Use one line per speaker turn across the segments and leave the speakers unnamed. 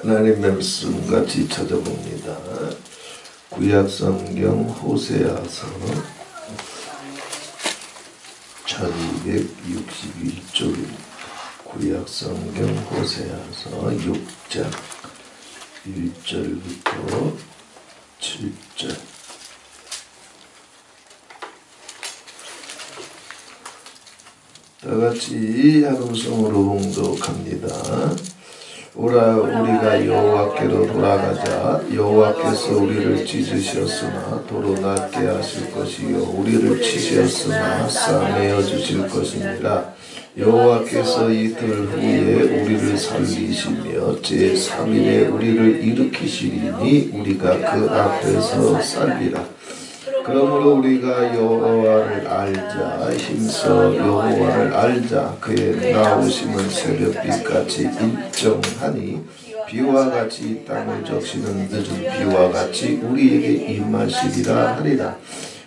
하나님 말씀 같이 찾아봅니다. 구약성경 호세아서 1261쪽입니다. 구약성경 호세아서 6장 1절부터 7절. 다같이 한 음성으로 봉독합니다. 오라 우리가 여호와께로 돌아가자. 여호와께서 우리를 찢으셨으나 도로 낫게 하실 것이요 우리를 치셨으나 싸매어 주실 것이니라. 여호와께서 이틀 후에 우리를 살리시며 제3일에 우리를 일으키시리니 우리가 그 앞에서 살리라. 그러므로 우리가 여호와를 알자. 힘써 여호와를 알자. 그의 나오심은 새벽빛같이 일정하니 비와 같이 땅을 적시는 늦은 비와 같이 우리에게 임하시리라 하리라.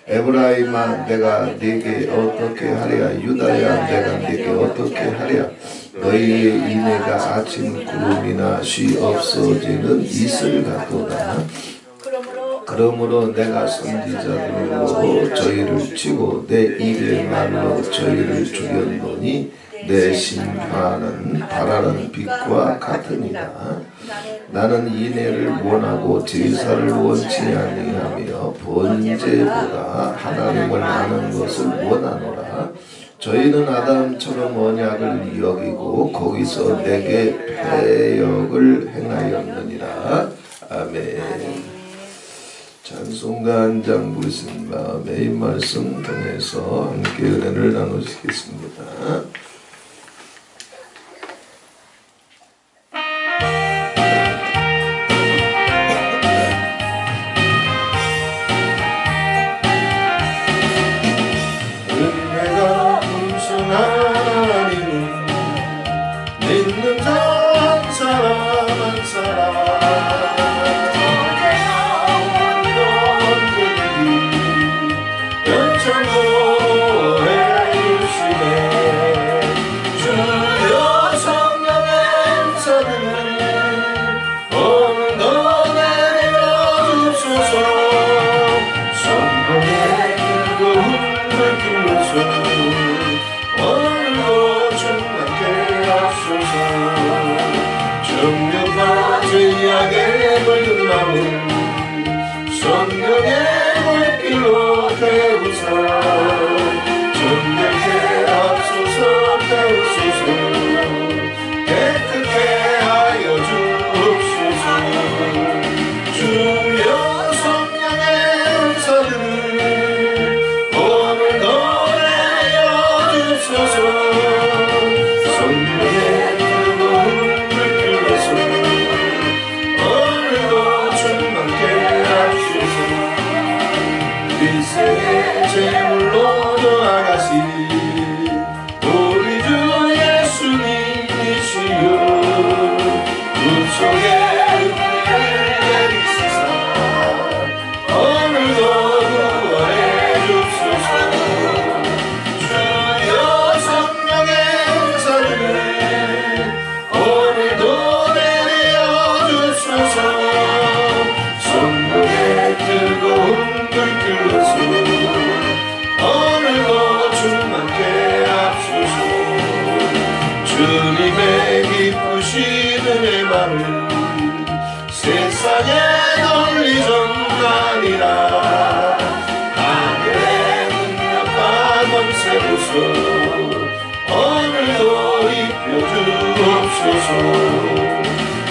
에브라임아 내가 네게 어떻게 하랴. 유다야 내가 네게 어떻게 하랴. 너희의 인애가 아침 구름이나 쉬 없어지는 이슬 같도다. 그러므로 내가 선지자들로 저희를 치고 내 입의 말로 저희를 죽였노니 내 심판은 바라는 빛과 같으니라. 나는 인애를 원하고 제사를 원치 아니하며 번제보다 하나님을 아는 것을 원하노라. 저희는 아담처럼 언약을 여기고 거기서 내게 패역을 행하였느니라. 아멘. 찬송가 한 장 부르신 마음에 이 말씀 통해서 함께 은혜를 나누시겠습니다. 은혜가 풍성하니 믿는 자 한 사람 한 사람 성령의 물길로 태우사 정결케 하소서 태우소서 깨끗게 하여 주옵소서. 주여 성령의 은사를 오늘도 내려 주소서. 성령의 뜨거운 물길로서 일생의 제물로 돌아가신 우리 주 예수님이시여 구속의 은혜를 내리시사 오늘도 구원해 주소서. 주여 성령의 은사를 오늘도 내려 주소서. 성령의 뜨거운 물길로서 오늘도 충만케 하소서. 주님의 기쁘신 은혜만을 세상에 널리 전하니라. 하늘의 능력과 권세로서 오늘도 입혀주옵소서.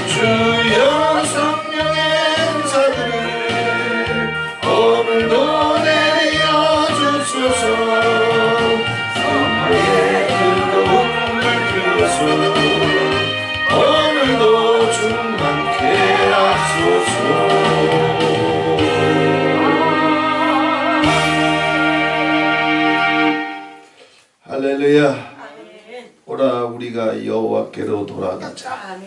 주여 성령의 은사들을 오늘도 내려주소서. 성령의 뜨거운 물길로서 오늘도 충만케 하소서. 할렐루야. 오라 우리가 여호와께로 돌아가자.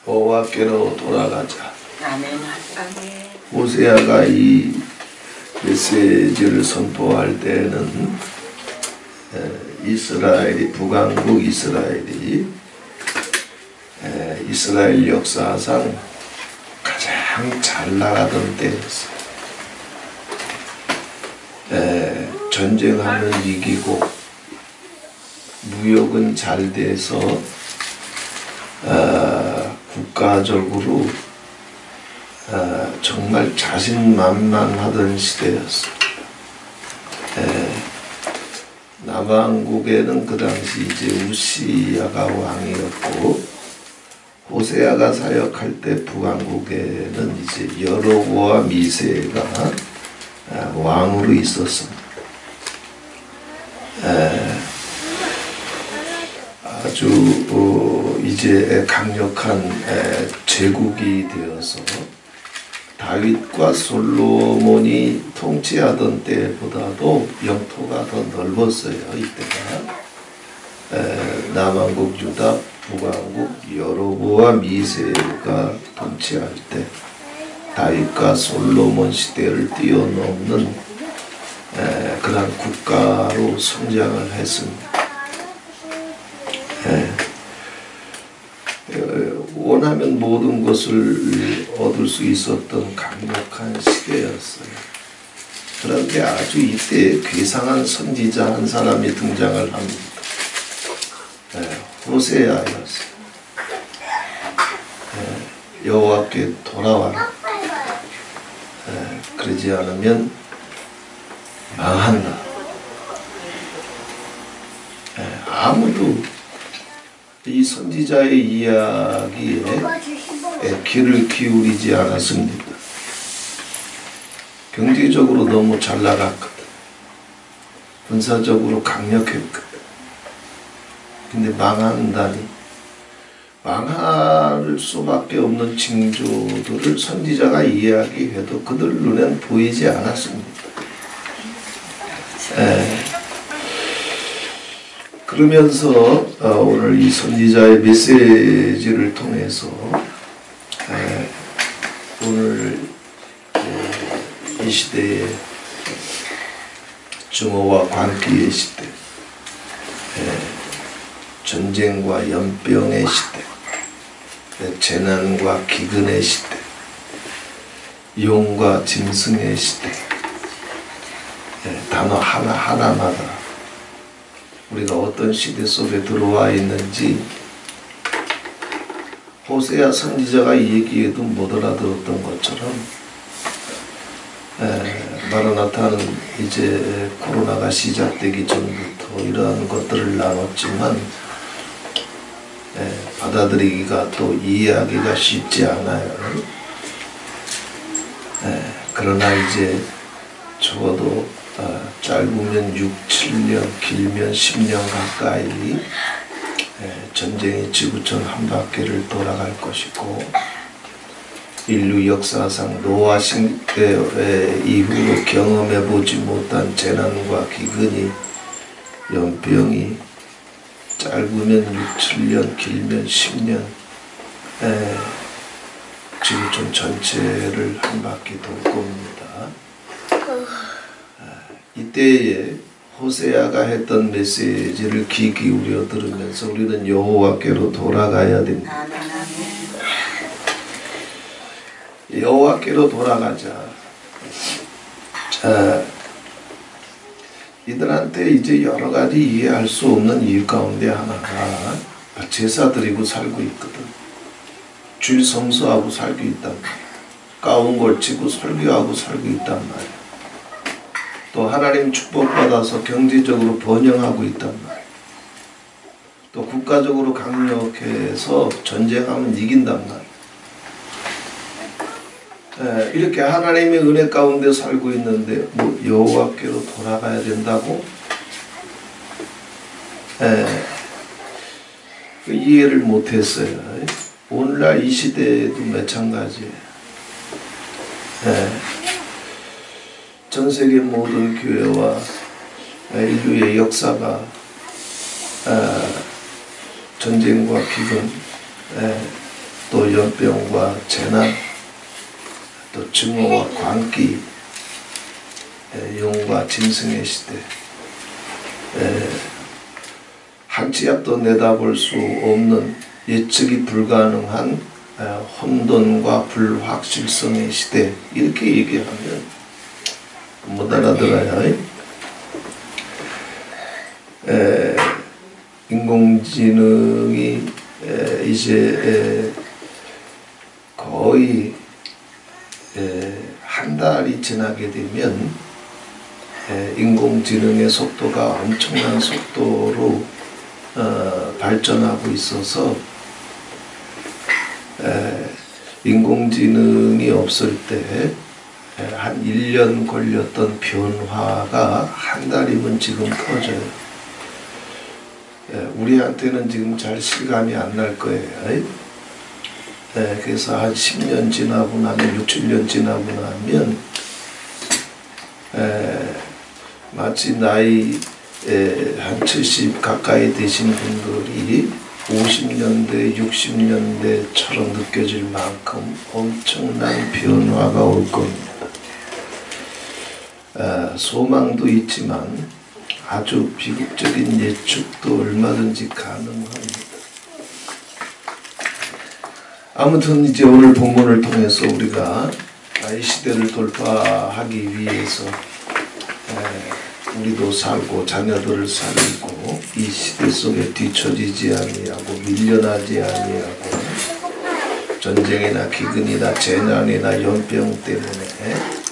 여호와께로 돌아가자.
아멘.
호세아가 이 메시지를 선포할 때는 이스라엘이 북왕국 이스라엘이 이스라엘 역사상 가장 잘 나가던 때였어요. 전쟁하면 이기고 무역은 잘 돼서 국가적으로 정말 자신만만하던 시대였습니다. 남왕국에는 그 당시 이제 우시야가 왕이었고, 호세아가 사역할 때 북왕국에는 이제 여로보암 2세가 왕으로 있었습니다. 아주 이제 강력한 제국이 되어서 다윗과 솔로몬이 통치하던 때보다도 영토가 더 넓었어요. 이때가 남왕국 유다, 북왕국 여로보암 2세가 통치할 때 다윗과 솔로몬 시대를 뛰어넘는 그런 국가로 성장을 했습니다. 원하면 모든 것을 얻을 수 있었던 강력한 시대였어요. 그런데 아주 이때 괴상한 선지자 한 사람이 등장을 합니다. 호세아였어요. 여호와께 돌아와라. 그러지 않으면 망한다. 아무도 이 선지자의 이야기에 귀를 기울이지 않았습니다. 경제적으로 너무 잘 나갔거든. 군사적으로 강력했거든. 근데 망한다니, 망할 수밖에 없는 징조들을 선지자가 이야기해도 그들 눈엔 보이지 않았습니다. 그러면서 오늘 이 선지자의 메시지를 통해서 오늘 이 시대의 증오와 광기의 시대, 전쟁과 연병의 시대, 재난과 기근의 시대, 용과 짐승의 시대, 단어 하나하나마다 우리가 어떤 시대 속에 들어와 있는지 호세아 선지자가 얘기해도 못 알아들었던 것처럼 마라나타는 이제 코로나가 시작되기 전부터 이러한 것들을 나눴지만 받아들이기가 또 이해하기가 쉽지 않아요. 그러나 이제 적어도 짧으면 6, 7년, 길면 10년 가까이 전쟁이 지구촌 한 바퀴를 돌아갈 것이고, 인류 역사상 노아 시대 이후로 경험해보지 못한 재난과 기근이, 연병이 짧으면 6, 7년, 길면 10년 지구촌 전체를 한 바퀴 돌 겁니다. 이때에 호세아가 했던 메시지를 귀 기울여 들으면서 우리는 여호와께로 돌아가야 됩니다. 여호와께로 돌아가자. 자, 이들한테 이제 여러 가지 이해할 수 없는 이유 가운데 하나가 제사 드리고 살고 있거든. 주일 성수하고 살고 있단 말이야. 가운 걸치고 설교하고 살고 있단 말이야. 또 하나님 축복받아서 경제적으로 번영하고 있단 말이에요. 또 국가적으로 강력해서 전쟁하면 이긴단 말이에요. 이렇게 하나님의 은혜 가운데 살고 있는데 뭐 여호와께로 돌아가야 된다고? 이해를 못했어요. 오늘날 이 시대에도 마찬가지예요. 전 세계 모든 교회와 인류의 역사가 전쟁과 기근, 또 연병과 재난, 또 증오와 광기, 용과 짐승의 시대, 한 치 앞도 내다볼 수 없는 예측이 불가능한 혼돈과 불확실성의 시대, 이렇게 얘기하면 못 알아들어요. 인공지능이 이제 거의 한 달이 지나게 되면 인공지능의 속도가 엄청난 속도로 발전하고 있어서 인공지능이 없을 때 한 1년 걸렸던 변화가 한 달이면 지금 터져요. 우리한테는 지금 잘 실감이 안 날 거예요. 그래서 한 10년 지나고 나면 6, 7년 지나고 나면 마치 나이 한 70 가까이 되신 분들이 50년대, 60년대처럼 느껴질 만큼 엄청난 변화가 올 겁니다. 소망도 있지만 아주 비극적인 예측도 얼마든지 가능합니다. 아무튼 이제 오늘 본문을 통해서 우리가 이 시대를 돌파하기 위해서 우리도 살고 자녀들을 살리고 이 시대 속에 뒤처지지 아니하고 밀려나지 아니하고 전쟁이나 기근이나 재난이나 연병 때문에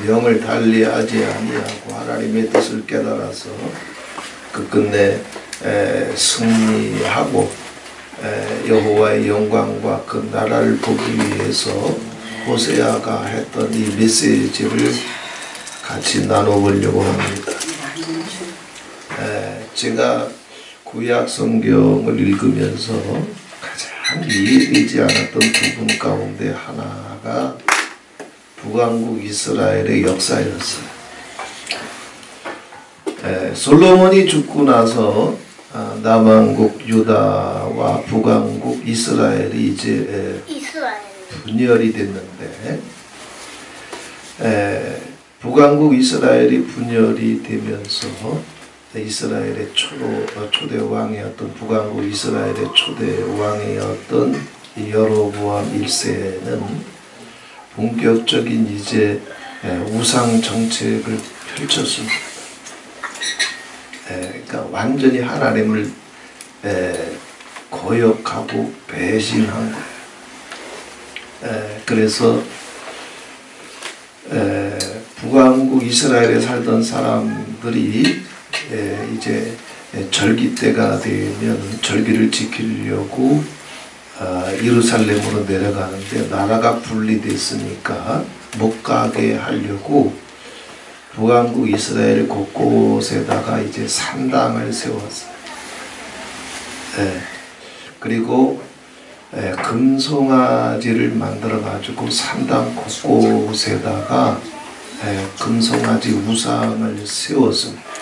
영을 달리하지 아니하고 하나님의 뜻을 깨달아서 끝끝내 승리하고 여호와의 영광과 그 나라를 보기 위해서 호세아가 했던 이 메시지를 같이 나눠보려고 합니다. 제가 구약 성경을 읽으면서 가장 이해되지 않았던 부분 가운데 하나가 북왕국 이스라엘의 역사였어요. 솔로몬이 죽고 나서 남왕국 유다와 북왕국 이스라엘이 이제 분열이 됐는데 북왕국 이스라엘이 분열이 되면서 이스라엘의 초대 왕이었던 북왕국 이스라엘의 초대 왕이었던 여로보암 1세는 본격적인 이제 우상 정책을 펼쳤습니다. 그러니까 완전히 하나님을 거역하고 배신한 거예요. 그래서 북왕국 이스라엘에 살던 사람들이 이제 절기 때가 되면 절기를 지키려고 예루살렘으로 내려가는데 나라가 분리됐으니까 못 가게 하려고 북왕국 이스라엘 곳곳에다가 이제 산당을 세웠어요. 그리고 금송아지를 만들어 가지고 산당 곳곳에다가 금송아지 우상을 세웠습니다.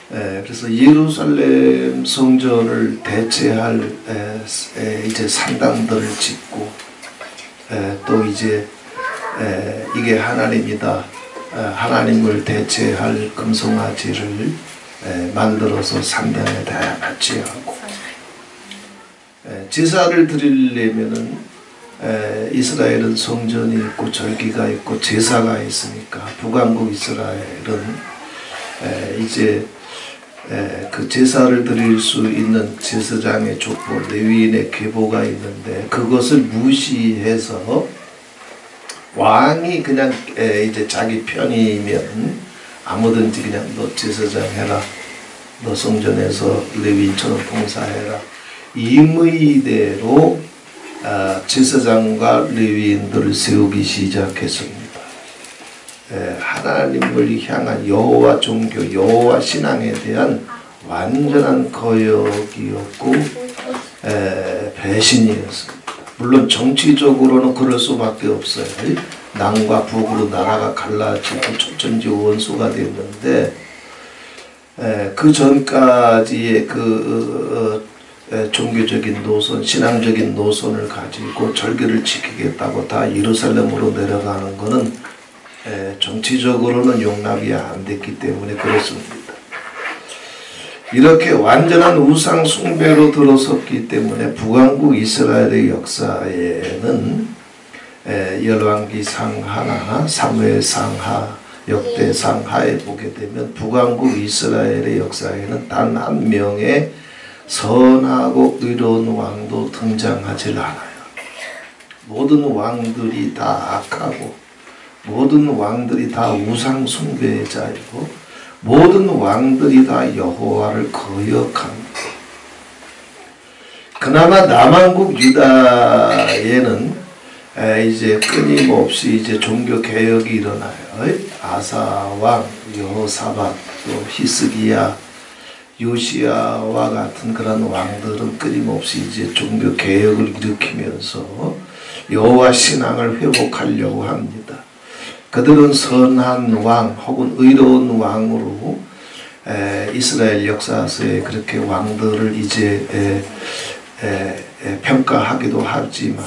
그래서 예루살렘 성전을 대체할 이제 산당들을 짓고 또 이제 이게 하나님이다, 하나님을 대체할 금송아지를 만들어서 산당에다 바치하고 제사를 드리려면은 이스라엘은 성전이 있고 절기가 있고 제사가 있으니까 북왕국 이스라엘은 이제 그 제사를 드릴 수 있는 제사장의 족보, 레위인의 계보가 있는데 그것을 무시해서 왕이 그냥 이제 자기 편이면 아무든지 그냥 너 제사장 해라, 너 성전에서 레위인처럼 봉사해라, 임의대로 제사장과 레위인들을 세우기 시작했습니다. 하나님을 향한 여호와 종교, 여호와 신앙에 대한 완전한 거역이었고 배신이었습니다. 물론 정치적으로는 그럴 수밖에 없어요. 남과 북으로 나라가 갈라지고 첩전지 원수가 됐는데 그 전까지의 종교적인 노선, 신앙적인 노선을 가지고 절기를 지키겠다고 다 예루살렘으로 내려가는 것은 정치적으로는 용납이 안 됐기 때문에 그렇습니다. 이렇게 완전한 우상 숭배로 들어섰기 때문에 북왕국 이스라엘의 역사에는 열왕기상 하나, 사무엘상 하, 역대상 하에 보게 되면 북왕국 이스라엘의 역사에는 단 한 명의 선하고 의로운 왕도 등장하지 않아요. 모든 왕들이 다 악하고 모든 왕들이 다 우상 숭배자이고 모든 왕들이 다 여호와를 거역합니다. 그나마 남왕국 유다에는 이제 끊임없이 이제 종교 개혁이 일어나요. 아사 왕, 여호사밧, 또 히스기야, 요시야와 같은 그런 왕들은 끊임없이 이제 종교 개혁을 일으키면서 여호와 신앙을 회복하려고 합니다. 그들은 선한 왕 혹은 의로운 왕으로 이스라엘 역사서에 그렇게 왕들을 이제 평가하기도 하지만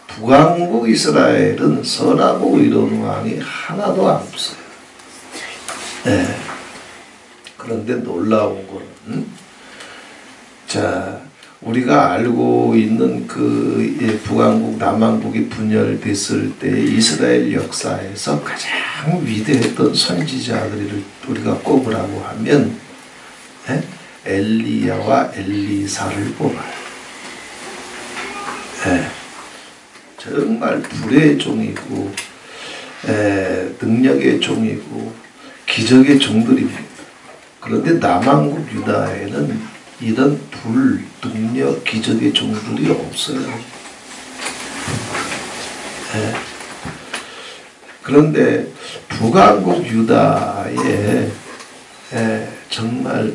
북왕국 이스라엘은 선하고 의로운 왕이 하나도 없어요. 그런데 놀라운 거는 자 우리가 알고 있는 그 북왕국 남왕국이 분열됐을 때 이스라엘 역사에서 가장 위대했던 선지자들을 우리가 꼽으라고 하면 엘리야와 엘리사를 뽑아요. 정말 불의 종이고 능력의 종이고 기적의 종들입니다. 그런데 남왕국 유다에는 이런 불, 능력, 기적의 종들이 없어요. 그런데 북왕국 유다에 정말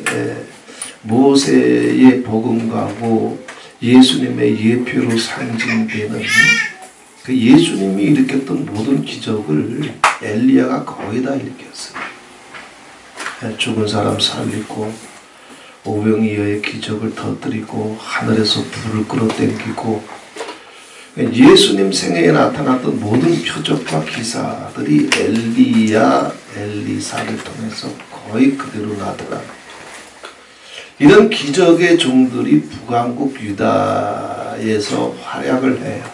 모세의 복음과고 예수님의 예표로 상징되는 그 예수님이 일으켰던 모든 기적을 엘리야가 거의 다 일으켰어요. 죽은 사람 살리고 오병이어의 기적을 터뜨리고 하늘에서 불을 끌어당기고 예수님 생애에 나타났던 모든 표적과 기사들이 엘리야, 엘리사를 통해서 거의 그대로 나타납니다. 이런 기적의 종들이 북왕국 유다에서 활약을 해요.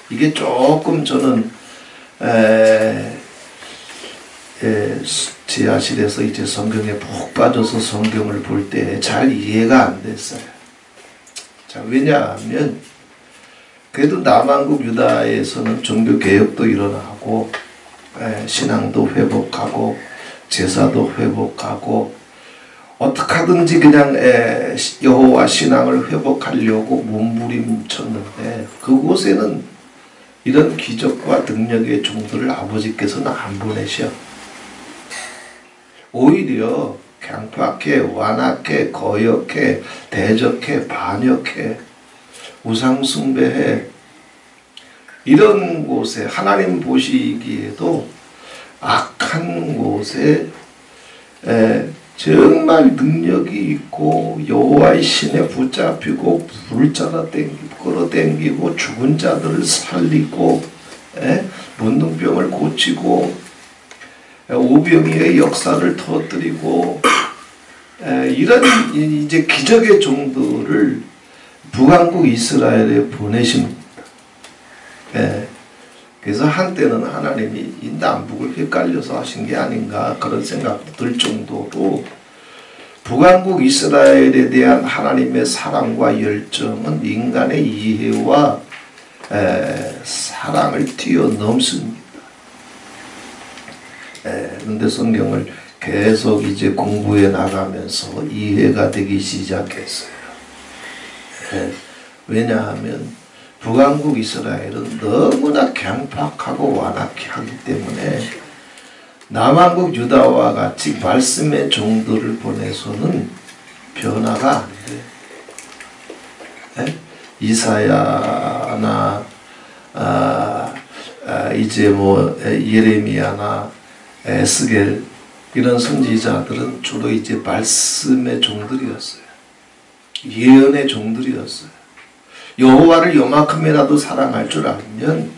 이게 조금 저는 지하실에서 이제 성경에 푹 빠져서 성경을 볼 때 잘 이해가 안 됐어요. 자, 왜냐하면 그래도 남왕국 유다에서는 종교 개혁도 일어나고 신앙도 회복하고 제사도 회복하고 어떻게 하든지 그냥 여호와 신앙을 회복하려고 몸부림쳤는데 그곳에는 이런 기적과 능력의 종들을 아버지께서는 안 보내셔. 오히려 강팍해, 완악해, 거역해, 대적해, 반역해, 우상숭배해. 이런 곳에 하나님 보시기에도 악한 곳에 정말 능력이 있고 여호와의 신에 붙잡히고 불을 끌어당기고 죽은 자들을 살리고 문둥병을 고치고 오병이의 역사를 터뜨리고 이런 이제 기적의 종들을 북왕국 이스라엘에 보내십니다. 그래서 한때는 하나님이 이 남북을 헷갈려서 하신 게 아닌가 그런 생각도 들 정도로 북왕국 이스라엘에 대한 하나님의 사랑과 열정은 인간의 이해와 사랑을 뛰어넘습니다. 그런데 성경을 계속 이제 공부해 나가면서 이해가 되기 시작했어요. 왜냐하면 북왕국 이스라엘은 너무나 강팍하고 완악해 하기 때문에 남왕국 유다와 같이 말씀의 종들을 보내서는 변화가 안 돼. 이사야나 이제 뭐 예레미야나 에스겔 이런 선지자들은 주로 이제 말씀의 종들이었어요. 예언의 종들이었어요. 여호와를 요만큼이라도 사랑할 줄 알면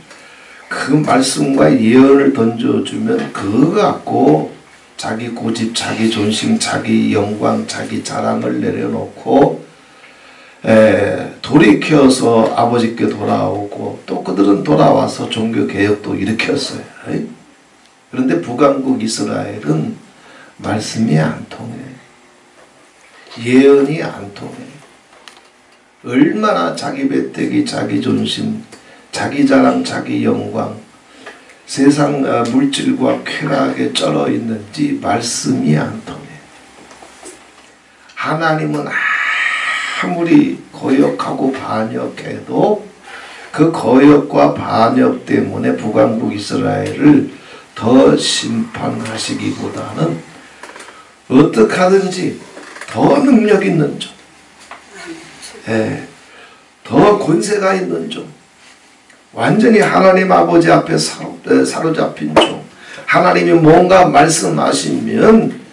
그 말씀과 예언을 던져주면 그거 갖고 자기 고집, 자기 존심, 자기 영광, 자기 자랑을 내려놓고 돌이켜서 아버지께 돌아오고 또 그들은 돌아와서 종교개혁도 일으켰어요. 그런데 북왕국 이스라엘은 말씀이 안 통해. 예언이 안 통해. 얼마나 자기 배때기, 자기 존심, 자기 자랑, 자기 영광, 세상 물질과 쾌락에 쩔어 있는지 말씀이 안 통해. 하나님은 아무리 거역하고 반역해도 그 거역과 반역 때문에 북왕국 이스라엘을 더 심판하시기보다는 어떻게 하든지 더 능력 있는 종, 더 권세가 있는 종, 완전히 하나님 아버지 앞에 사로잡힌 종, 하나님이 뭔가 말씀하시면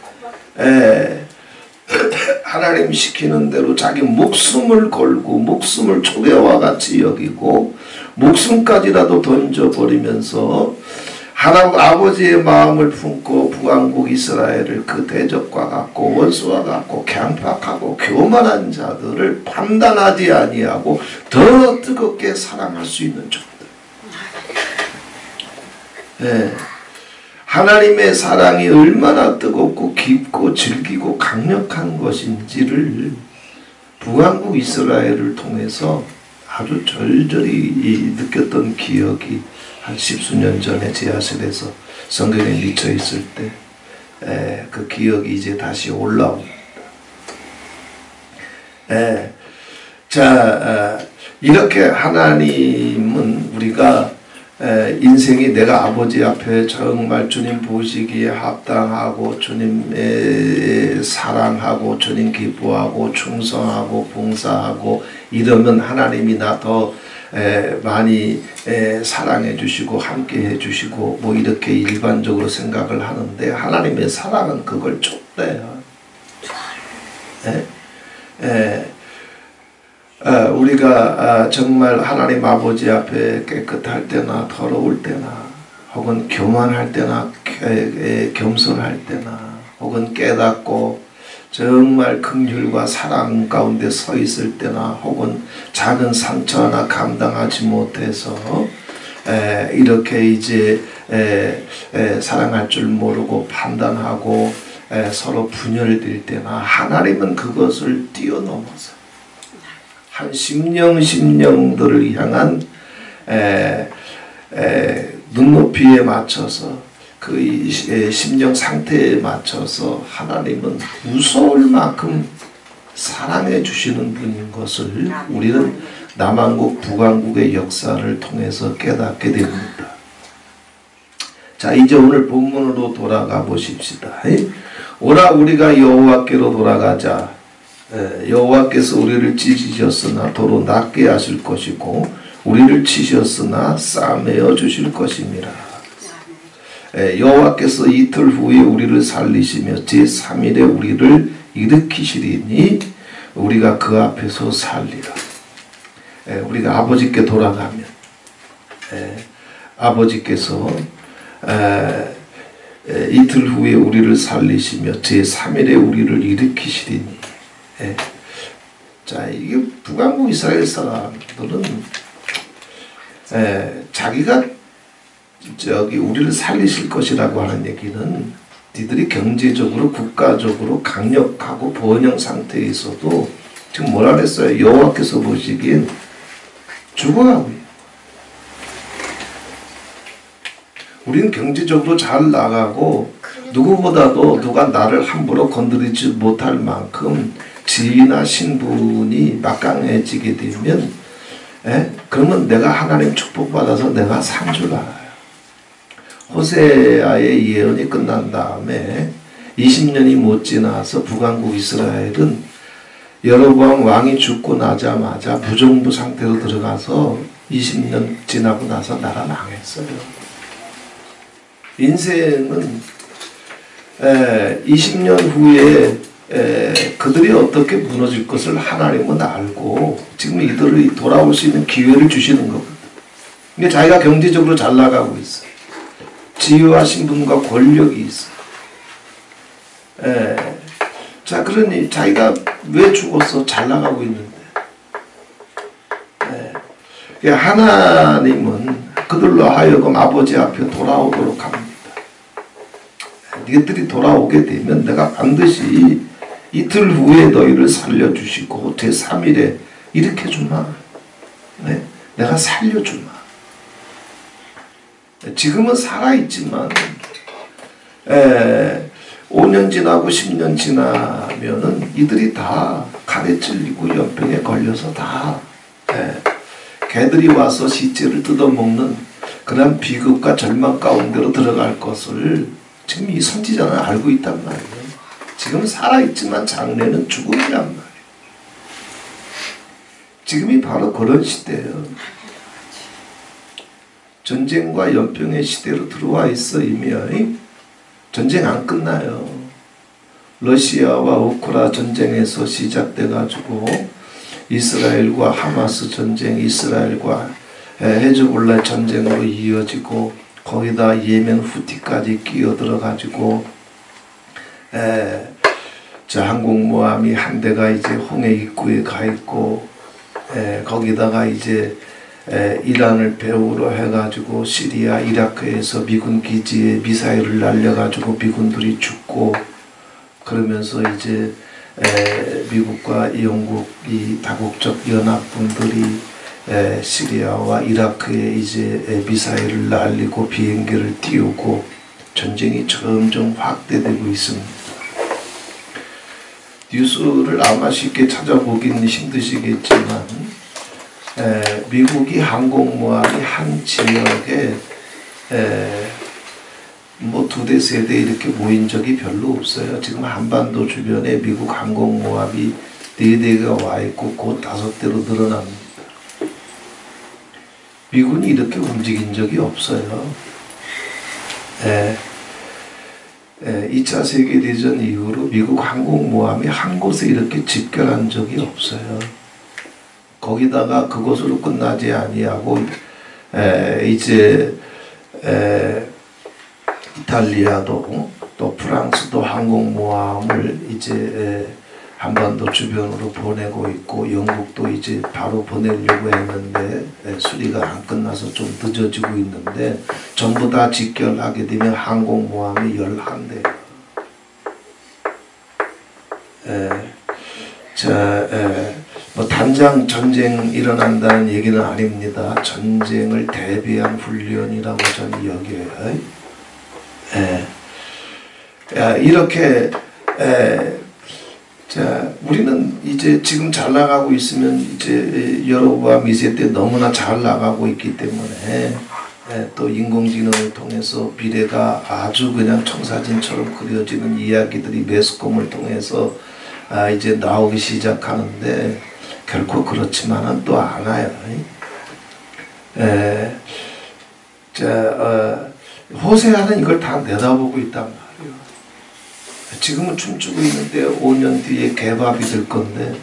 하나님 시키는 대로 자기 목숨을 걸고 목숨을 초계와 같이 여기고 목숨까지라도 던져버리면서 아버지의 마음을 품고 북왕국 이스라엘을 그 대적과 같고 원수와 같고 강팍하고 교만한 자들을 판단하지 아니하고 더 뜨겁게 사랑할 수 있는 종들. 하나님의 사랑이 얼마나 뜨겁고 깊고 질기고 강력한 것인지를 북왕국 이스라엘을 통해서 아주 절절히 느꼈던 기억이 한 10수년 전에 지하실에서 성경에 미쳐 있을 때 그 기억이 이제 다시 올라옵니다. 이렇게 하나님은 우리가 인생이 내가 아버지 앞에 정말 주님 보시기에 합당하고 주님의 사랑하고 주님 기뻐하고 충성하고 봉사하고 이러면 하나님이 나 더 많이 사랑해 주시고 함께 해 주시고 뭐 이렇게 일반적으로 생각을 하는데 하나님의 사랑은 그걸 좁대요. 우리가 정말 하나님 아버지 앞에 깨끗할 때나 더러울 때나 혹은 교만할 때나 겸손할 때나 혹은 깨닫고 정말 긍휼과 사랑 가운데 서 있을 때나 혹은 작은 상처 하나 감당하지 못해서 이렇게 이제 사랑할 줄 모르고 판단하고 서로 분열될 때나 하나님은 그것을 뛰어넘어서 한 심령들을 향한 눈높이에 맞춰서 그 심령 상태에 맞춰서 하나님은 무서울 만큼 사랑해 주시는 분인 것을 우리는 남왕국 북왕국의 역사를 통해서 깨닫게 됩니다. 자, 이제 오늘 본문으로 돌아가 보십시다. 오라 우리가 여호와께로 돌아가자. 여호와께서 우리를 찢으셨으나 도로 낫게 하실 것이고 우리를 치셨으나 싸매어 주실 것임이라. 여호와께서 이틀 후에 우리를 살리시며 제3일에 우리를 일으키시리니 우리가 그 앞에서 살리라. 우리가 아버지께 돌아가면 아버지께서 이틀 후에 우리를 살리시며 제3일에 우리를 일으키시리니. 자, 이게 북왕국 이스라엘 사람들은 자기가 우리를 살리실 것이라고 하는 얘기는 니들이 경제적으로 국가적으로 강력하고 번영 상태에 있어도 지금 뭐라 그랬어요? 여호와께서 보시기엔 죽어가고 있는. 우리는 경제적으로 잘 나가고 누구보다도 누가 나를 함부로 건드리지 못할 만큼 지위나 신분이 막강해지게 되면 그러면 내가 하나님 축복받아서 내가 산 줄 알아요. 호세아의 예언이 끝난 다음에 20년이 못 지나서 북왕국 이스라엘은 여로보암 왕이 죽고 나자마자 무정부 상태로 들어가서 20년 지나고 나서 나라 망했어요. 인생은 20년 후에 그들이 어떻게 무너질 것을 하나님은 알고 지금 이들이 돌아올 수 있는 기회를 주시는 거거든. 근데 자기가 경제적으로 잘 나가고 있어. 지위와 신분과 권력이 있어. 자, 그러니 자기가 왜 죽었어? 잘 나가고 있는데. 하나님은 그들로 하여금 아버지 앞에 돌아오도록 합니다. 너희들이 돌아오게 되면 내가 반드시 이틀 후에 너희를 살려주시고 제3일에 이렇게 주마. 내가 살려주마. 지금은 살아있지만 5년 지나고 10년 지나면은 이들이 다 칼에 찔리고 연병에 걸려서 다 개들이 와서 시체를 뜯어먹는 그런 비극과 절망 가운데로 들어갈 것을 지금 이 선지자는 알고 있단 말이에요. 지금 살아있지만 장래는 죽음이란 말이에요. 지금이 바로 그런 시대예요. 전쟁과 연병의 시대로 들어와 있어 이미. 전쟁 안 끝나요. 러시아와 우크라 전쟁에서 시작돼 가지고 이스라엘과 하마스 전쟁, 이스라엘과 헤즈볼라 전쟁으로 이어지고 거기다 예멘 후티까지 끼어들어 가지고 항공모함이 한 대가 이제 홍해 입구에 가 있고 거기다가 이제 이란을 배후로 해가지고 시리아, 이라크에서 미군 기지에 미사일을 날려가지고 미군들이 죽고 그러면서 이제 미국과 영국 이 다국적 연합군들이 시리아와 이라크에 이제 미사일을 날리고 비행기를 띄우고 전쟁이 점점 확대되고 있습니다. 뉴스를 아마 쉽게 찾아보기는 힘드시겠지만 미국이 항공모함이 한 지역에 뭐 2대, 3대 이렇게 모인 적이 별로 없어요. 지금 한반도 주변에 미국 항공모함이 4대가 와 있고 곧 5대로 늘어납니다. 미군이 이렇게 움직인 적이 없어요. 2차 세계대전 이후로 미국 항공모함이 한 곳에 이렇게 집결한 적이 없어요. 거기다가 그것으로 끝나지 아니하고 이제 이탈리아도 또 프랑스도 항공모함을 이제 한반도 주변으로 보내고 있고 영국도 이제 바로 보내려고 했는데 수리가 안 끝나서 좀 늦어지고 있는데 전부 다 직결하게 되면 항공모함이 11대. 뭐 단장 전쟁 일어난다는 얘기는 아닙니다. 전쟁을 대비한 훈련이라고 저는 여겨요. 이렇게 자, 우리는 이제 지금 잘 나가고 있으면 이제 여로보암 2세 때 너무나 잘 나가고 있기 때문에 또 인공지능을 통해서 미래가 아주 그냥 청사진처럼 그려지는 이야기들이 매스컴을 통해서 이제 나오기 시작하는데 결코 그렇지만은 또 않아요. 호세아는 이걸 다 내다보고 있단 말이에요. 지금은 춤추고 있는데 5년 뒤에 개밥이 될 건데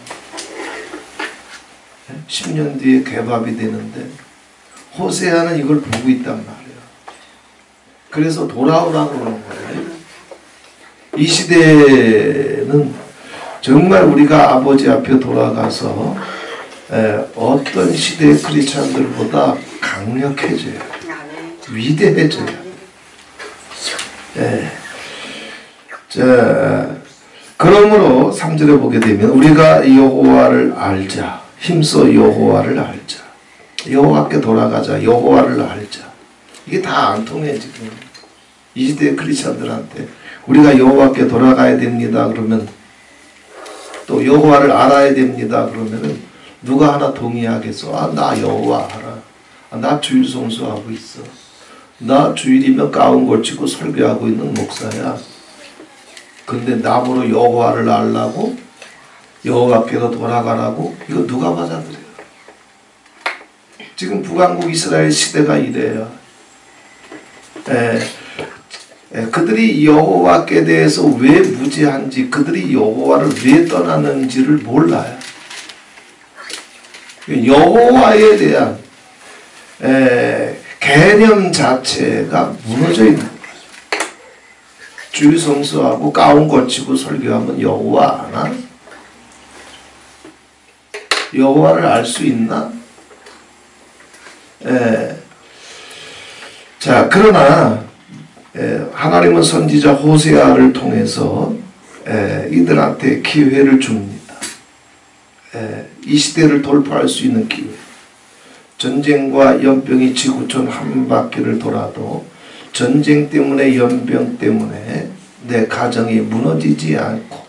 10년 뒤에 개밥이 되는데 호세아는 이걸 보고 있단 말이에요. 그래서 돌아오라고 그러는 거예요. 이 시대는 정말 우리가 아버지 앞에 돌아가서 어떤 시대의 크리스찬들보다 강력해져요. 위대해져요. 자, 그러므로 3절에 보게 되면 우리가 여호와를 알자. 힘써 여호와를 알자. 여호와께 돌아가자. 여호와를 알자. 이게 다 안 통해 지금. 이 시대의 크리스찬들한테 우리가 여호와께 돌아가야 됩니다. 그러면 또 여호와를 알아야 됩니다. 그러면은 누가 하나 동의하겠어? 나 여호와 알아. 나 주일 성수하고 있어. 나 주일이면 가운 걸치고 설교하고 있는 목사야. 근데 나보러 여호와를 알라고? 여호와께로 돌아가라고? 이거 누가 받아들여요? 지금 북한국 이스라엘 시대가 이래요. 그들이 여호와께 대해서 왜 무지한지, 그들이 여호와를 왜 떠나는지를 몰라요. 여호와에 대한 개념 자체가 무너져 있는 거예요. 주일 성수하고 가운 걸치고 설교하면 여호와 아나? 여호와를 알 수 있나? 자, 그러나 하나님은 선지자 호세아를 통해서 이들한테 기회를 줍니다. 이 시대를 돌파할 수 있는 기회. 전쟁과 연병이 지구촌 한 바퀴를 돌아도 전쟁 때문에 연병 때문에 내 가정이 무너지지 않고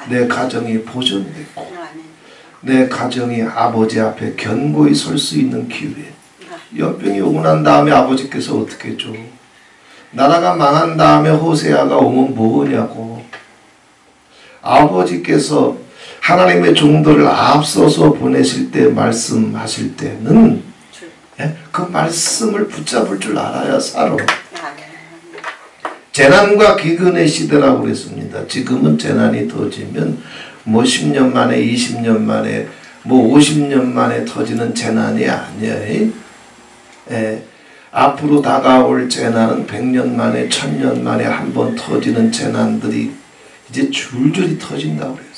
내 가정이 보존되고 내 가정이 아버지 앞에 견고히 설 수 있는 기회. 연병이 오고 난 다음에 아버지께서 어떻게 해줘? 나라가 망한 다음에 호세아가 오면 뭐냐고. 아버지께서 하나님의 종들을 앞서서 보내실 때 말씀하실 때는 그 말씀을 붙잡을 줄 알아야 살아. 재난과 기근의 시대라고 그랬습니다. 지금은 재난이 터지면 뭐 10년 만에 20년 만에 뭐 50년 만에 터지는 재난이 아니에요. 앞으로 다가올 재난은 100년 만에 1000년 만에 한 번 터지는 재난들이 이제 줄줄이 터진다고 그랬어요.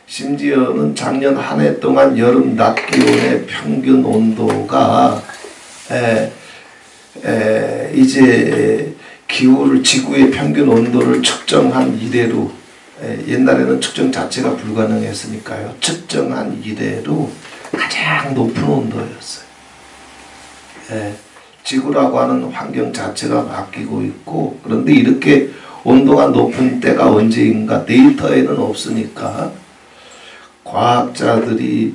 심지어는 작년 한 해 동안 여름 낮 기온의 평균 온도가 이제 기후를 지구의 평균 온도를 측정한 이래로 옛날에는 측정 자체가 불가능했으니까요. 측정한 이래로 가장 높은 온도였어요. 지구라고 하는 환경 자체가 바뀌고 있고 그런데 이렇게 온도가 높은 때가 언제인가 데이터에는 없으니까 과학자들이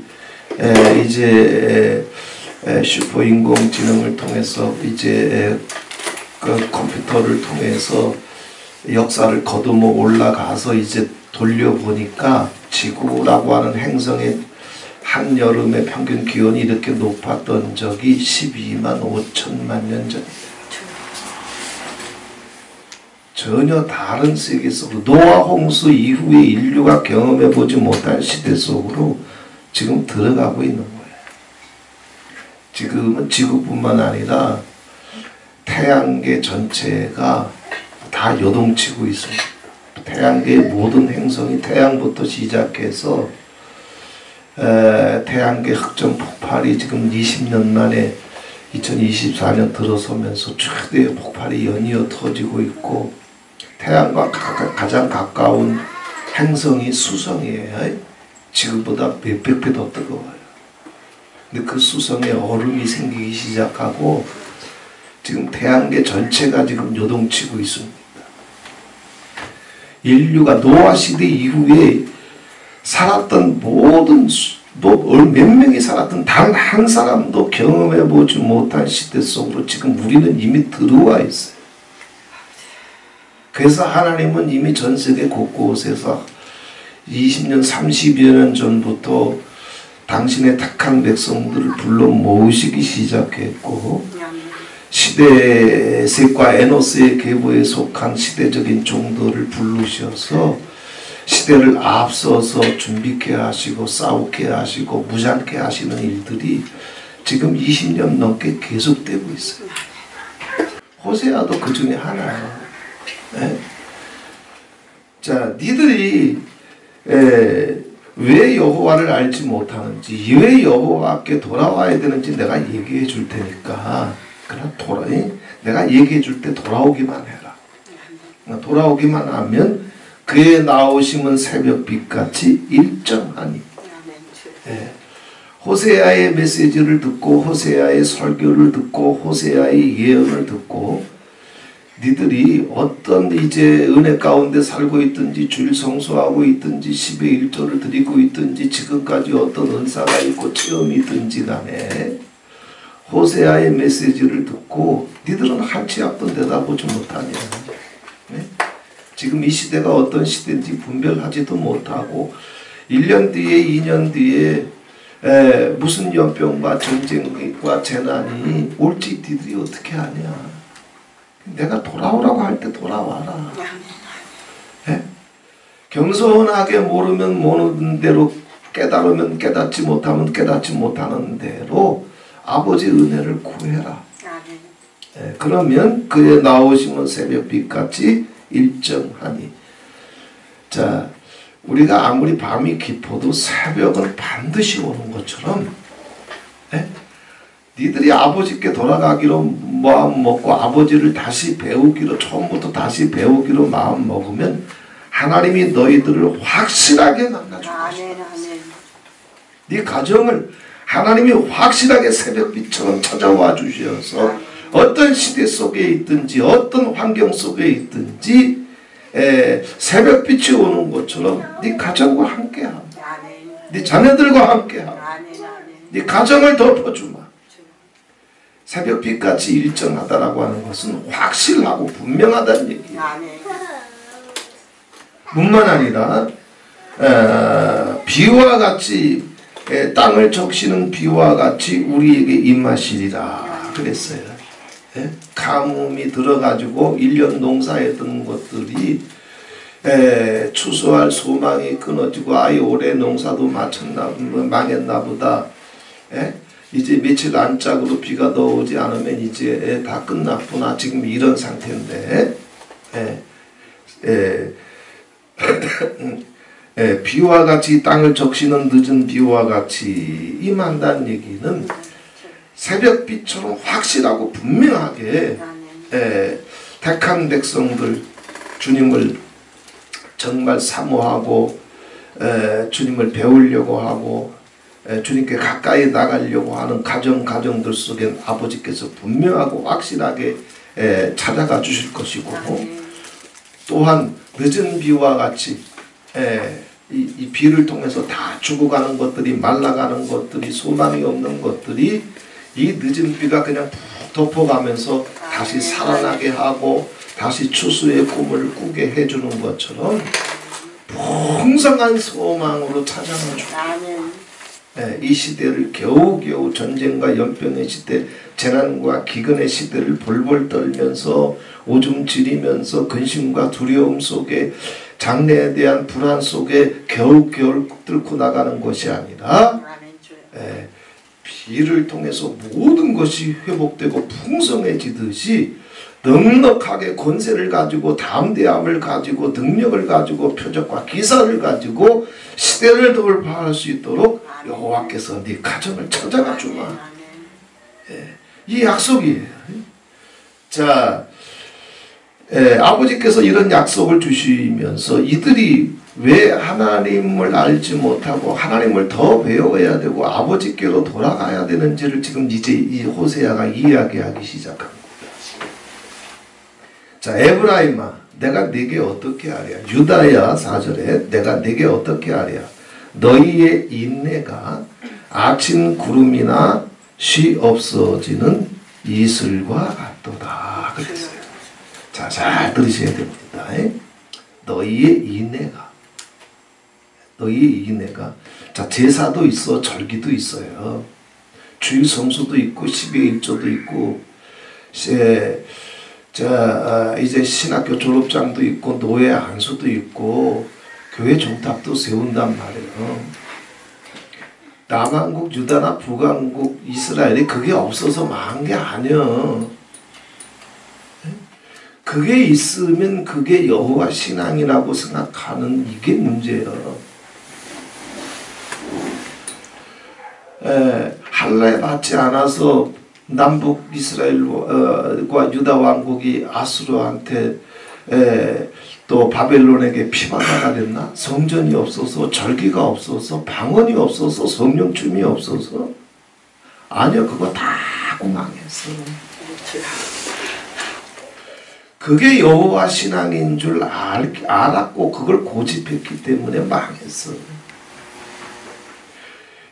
이제 슈퍼 인공지능을 통해서 이제 그 컴퓨터를 통해서 역사를 거두어 올라가서 이제 돌려보니까 지구라고 하는 행성의 한여름의 평균 기온이 이렇게 높았던 적이 12만 5천만 년 전입니다. 전혀 다른 세계 속으로 노아 홍수 이후에 인류가 경험해보지 못한 시대 속으로 지금 들어가고 있는 거예요. 지금은 지구뿐만 아니라 태양계 전체가 다 요동치고 있습니다. 태양계의 모든 행성이 태양부터 시작해서 태양계 흑점 폭발이 지금 20년 만에 2024년 들어서면서 최대의 폭발이 연이어 터지고 있고 태양과 가장 가까운 행성이 수성이에요. 지금보다 몇백 배 더 뜨거워요. 근데 그 수성에 얼음이 생기기 시작하고 지금 태양계 전체가 지금 요동치고 있습니다. 인류가 노아 시대 이후에 살았던 모든 몇 명이 살았던 단 한 사람도 경험해보지 못한 시대 속으로 지금 우리는 이미 들어와 있어요. 그래서 하나님은 이미 전 세계 곳곳에서 20년, 30여 년 전부터 당신의 택한 백성들을 불러 모으시기 시작했고 시대색과 에노스의 계보에 속한 시대적인 종들을 부르셔서 시대를 앞서서 준비케 하시고 싸우게 하시고 무장케 하시는 일들이 지금 20년 넘게 계속되고 있어요. 호세아도 그 중에 하나예요. 자, 니들이 왜 여호와를 알지 못하는지, 왜 여호와께 돌아와야 되는지 내가 얘기해 줄 테니까, 내가 얘기해 줄 때 돌아오기만 해라. 돌아오기만 하면 그의 나오심은 새벽빛같이 일정하니. 호세아의 메시지를 듣고 호세아의 설교를 듣고 호세아의 예언을 듣고 니들이 어떤 이제 은혜 가운데 살고 있든지 주일 성수하고 있든지 10의 1조를 드리고 있든지 지금까지 어떤 은사가 있고 체험이 있든지 간에 호세아의 메시지를 듣고 니들은 한 치 앞도 내다보지 못하냐. 네? 지금 이 시대가 어떤 시대인지 분별하지도 못하고 1년 뒤에 2년 뒤에 무슨 연병과 전쟁과 재난이 올지 니들이 어떻게 아냐. 내가 돌아오라고 할 때 돌아와라. 네? 겸손하게 모르면 모르는 대로 깨달으면 깨닫지 못하면 깨닫지 못하는 대로 아버지 은혜를 구해라. 그러면 그의 나오심은 새벽빛같이 일정하니. 자, 우리가 아무리 밤이 깊어도 새벽은 반드시 오는 것처럼 니들이 아버지께 돌아가기로 마음 먹고 아버지를 다시 배우기로, 처음부터 다시 배우기로 마음 먹으면 하나님이 너희들을 확실하게 만나줄 것이다. 네 가정을 하나님이 확실하게 새벽빛처럼 찾아와 주셔서 어떤 시대 속에 있든지 어떤 환경 속에 있든지 새벽빛이 오는 것처럼 네 가정과 함께하고 네 자녀들과 함께하고 네 가정을 덮어주마. 새벽빛같이 일정하다라고 하는 것은 확실하고 분명하다는 얘기예요. 뿐만 아니라 비와 같이 땅을 적시는 비와 같이 우리에게 임하시리라 그랬어요. 가뭄이 들어가지고 1년 농사했던 것들이 추수할 소망이 끊어지고 아예 올해 농사도 망했나 보다. 이제 며칠 안짝으로 비가 넣어오지 않으면 이제 다 끝났구나. 지금 이런 상태인데 비와 같이 땅을 적시는 늦은 비와 같이 임한다는 얘기는 새벽빛처럼 확실하고 분명하게 택한 백성들, 주님을 정말 사모하고 주님을 배우려고 하고 주님께 가까이 나가려고 하는 가정들 속엔 아버지께서 분명하고 확실하게 찾아가 주실 것이고, 또한 늦은 비와 같이 이 비를 통해서 다 죽어가는 것들이, 말라가는 것들이, 소망이 없는 것들이 이 늦은 비가 그냥 푹 덮어가면서 다시 살아나게 하고 다시 추수의 꿈을 꾸게 해주는 것처럼 풍성한 소망으로 찾아가 주고, 이 시대를 겨우겨우 전쟁과 연병의 시대, 재난과 기근의 시대를 벌벌 떨면서 오줌 지리면서 근심과 두려움 속에, 장래에 대한 불안 속에 겨우겨우 뚫고 나가는 것이 아니라 비를 통해서 모든 것이 회복되고 풍성해지듯이 넉넉하게 권세를 가지고 담대함을 가지고 능력을 가지고 표적과 기사를 가지고 시대를 돌파할 수 있도록 여호와께서 네 가정을 찾아가 주마. 이 약속이에요. 자, 아버지께서 이런 약속을 주시면서 이들이 왜 하나님을 알지 못하고 하나님을 더 배워야 되고 아버지께로 돌아가야 되는지를 지금 이제 이 호세아가 이야기하기 시작합니다. 자, 에브라임아, 내가 네게 어떻게 하랴? 유다야, 4절에 내가 네게 어떻게 하랴? 너희의 인내가 아침 구름이나 쉬 없어지는 이슬과 같도다 그랬어요. 자, 잘 들으셔야 됩니다. 너희의 인내가 자, 제사도 있어, 절기도 있어요. 주일 성수도 있고 12의 1조도 있고 이제 신학교 졸업장도 있고 노예 안수도 있고 교회 종탑도 세운단 말이에요. 남한국, 유다나 북한국, 이스라엘이 그게 없어서 망한 게 아니에요. 그게 있으면 그게 여호와 신앙이라고 생각하는 이게 문제예요. 할례 받지 않아서 남북 이스라엘과 유다 왕국이 아수르한테 또 바벨론에게 피바다가 됐나? 성전이 없어서, 절기가 없어서, 방언이 없어서, 성령 춤이 없어서? 아니요, 그거 다 망했어. 그게 여호와 신앙인 줄 알았고 그걸 고집했기 때문에 망했어.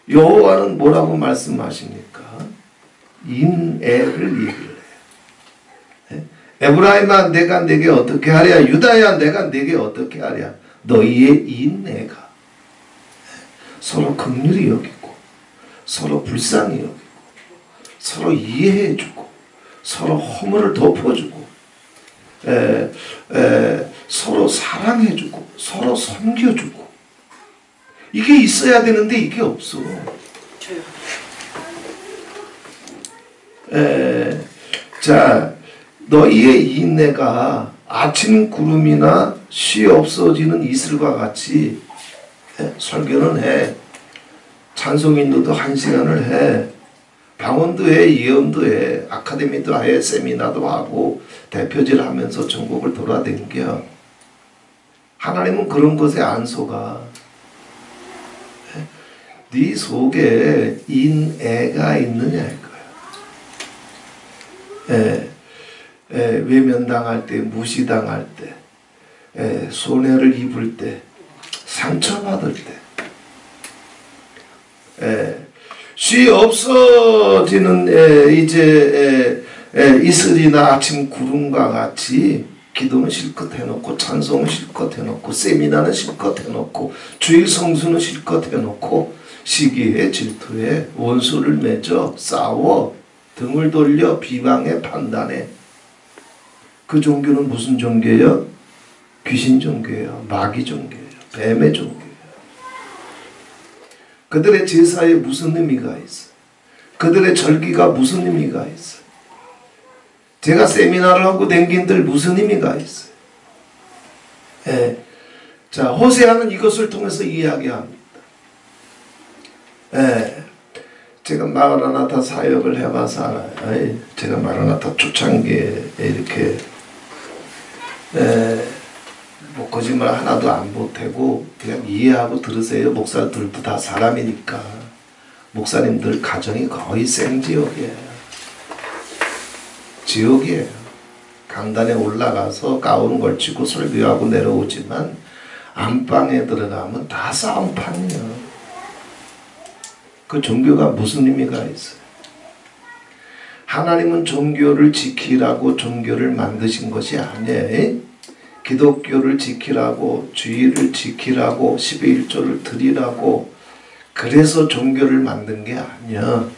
여호와는 뭐라고 말씀하십니까? 인애를 얘기해요. 에브라임아, 내가 네게 어떻게 하랴? 유다야, 내가 네게 어떻게 하랴? 너희의 인애가 서로 긍휼히 여기고 서로 불쌍히 여기고 서로 이해해주고 서로 허물을 덮어주고 서로 사랑해주고 서로 섬겨주고 이게 있어야 되는데 이게 없어. 자, 너희의 인내가 아침 구름이나 쉬 없어지는 이슬과 같이 설교는 해. 찬송인도도 1시간을 해. 방언도 해. 예언도 해. 아카데미도 해. 세미나도 하고 대표질 하면서 전국을 돌아다녀. 하나님은 그런 것에 안 속아. 네 속에 인애가 있느냐 이거야. 외면당할 때, 무시당할 때, 손해를 입을 때, 상처받을 때, 쉬 없어지는 이제 이슬이나 아침 구름과 같이 기도는 실컷 해놓고 찬송은 실컷 해놓고 세미나는 실컷 해놓고 주일 성수는 실컷 해놓고 시기에 질투에 원수를 맺어 싸워 등을 돌려 비방해 판단해. 그 종교는 무슨 종교예요? 귀신 종교예요. 마귀 종교예요. 뱀의 종교예요. 그들의 제사에 무슨 의미가 있어요? 그들의 절기가 무슨 의미가 있어요? 제가 세미나를 하고 댕긴들 무슨 의미가 있어요? 자, 호세아는 이것을 통해서 이야기합니다. 제가 마라나타 사역을 해봐서 알아요. 제가 마라나타 초창기에 이렇게 뭐 거짓말 하나도 안 보태고 그냥 이해하고 들으세요. 목사들도 다 사람이니까. 목사님들 가정이 거의 생지옥이에요. 지옥이에요. 강단에 올라가서 가운 걸치고 설교하고 내려오지만 안방에 들어가면 다 싸움판이에요. 그 종교가 무슨 의미가 있어요? 하나님은 종교를 지키라고 종교를 만드신 것이 아니에요. 기독교를 지키라고, 주의를 지키라고, 11조를 드리라고 그래서 종교를 만든 게 아니야.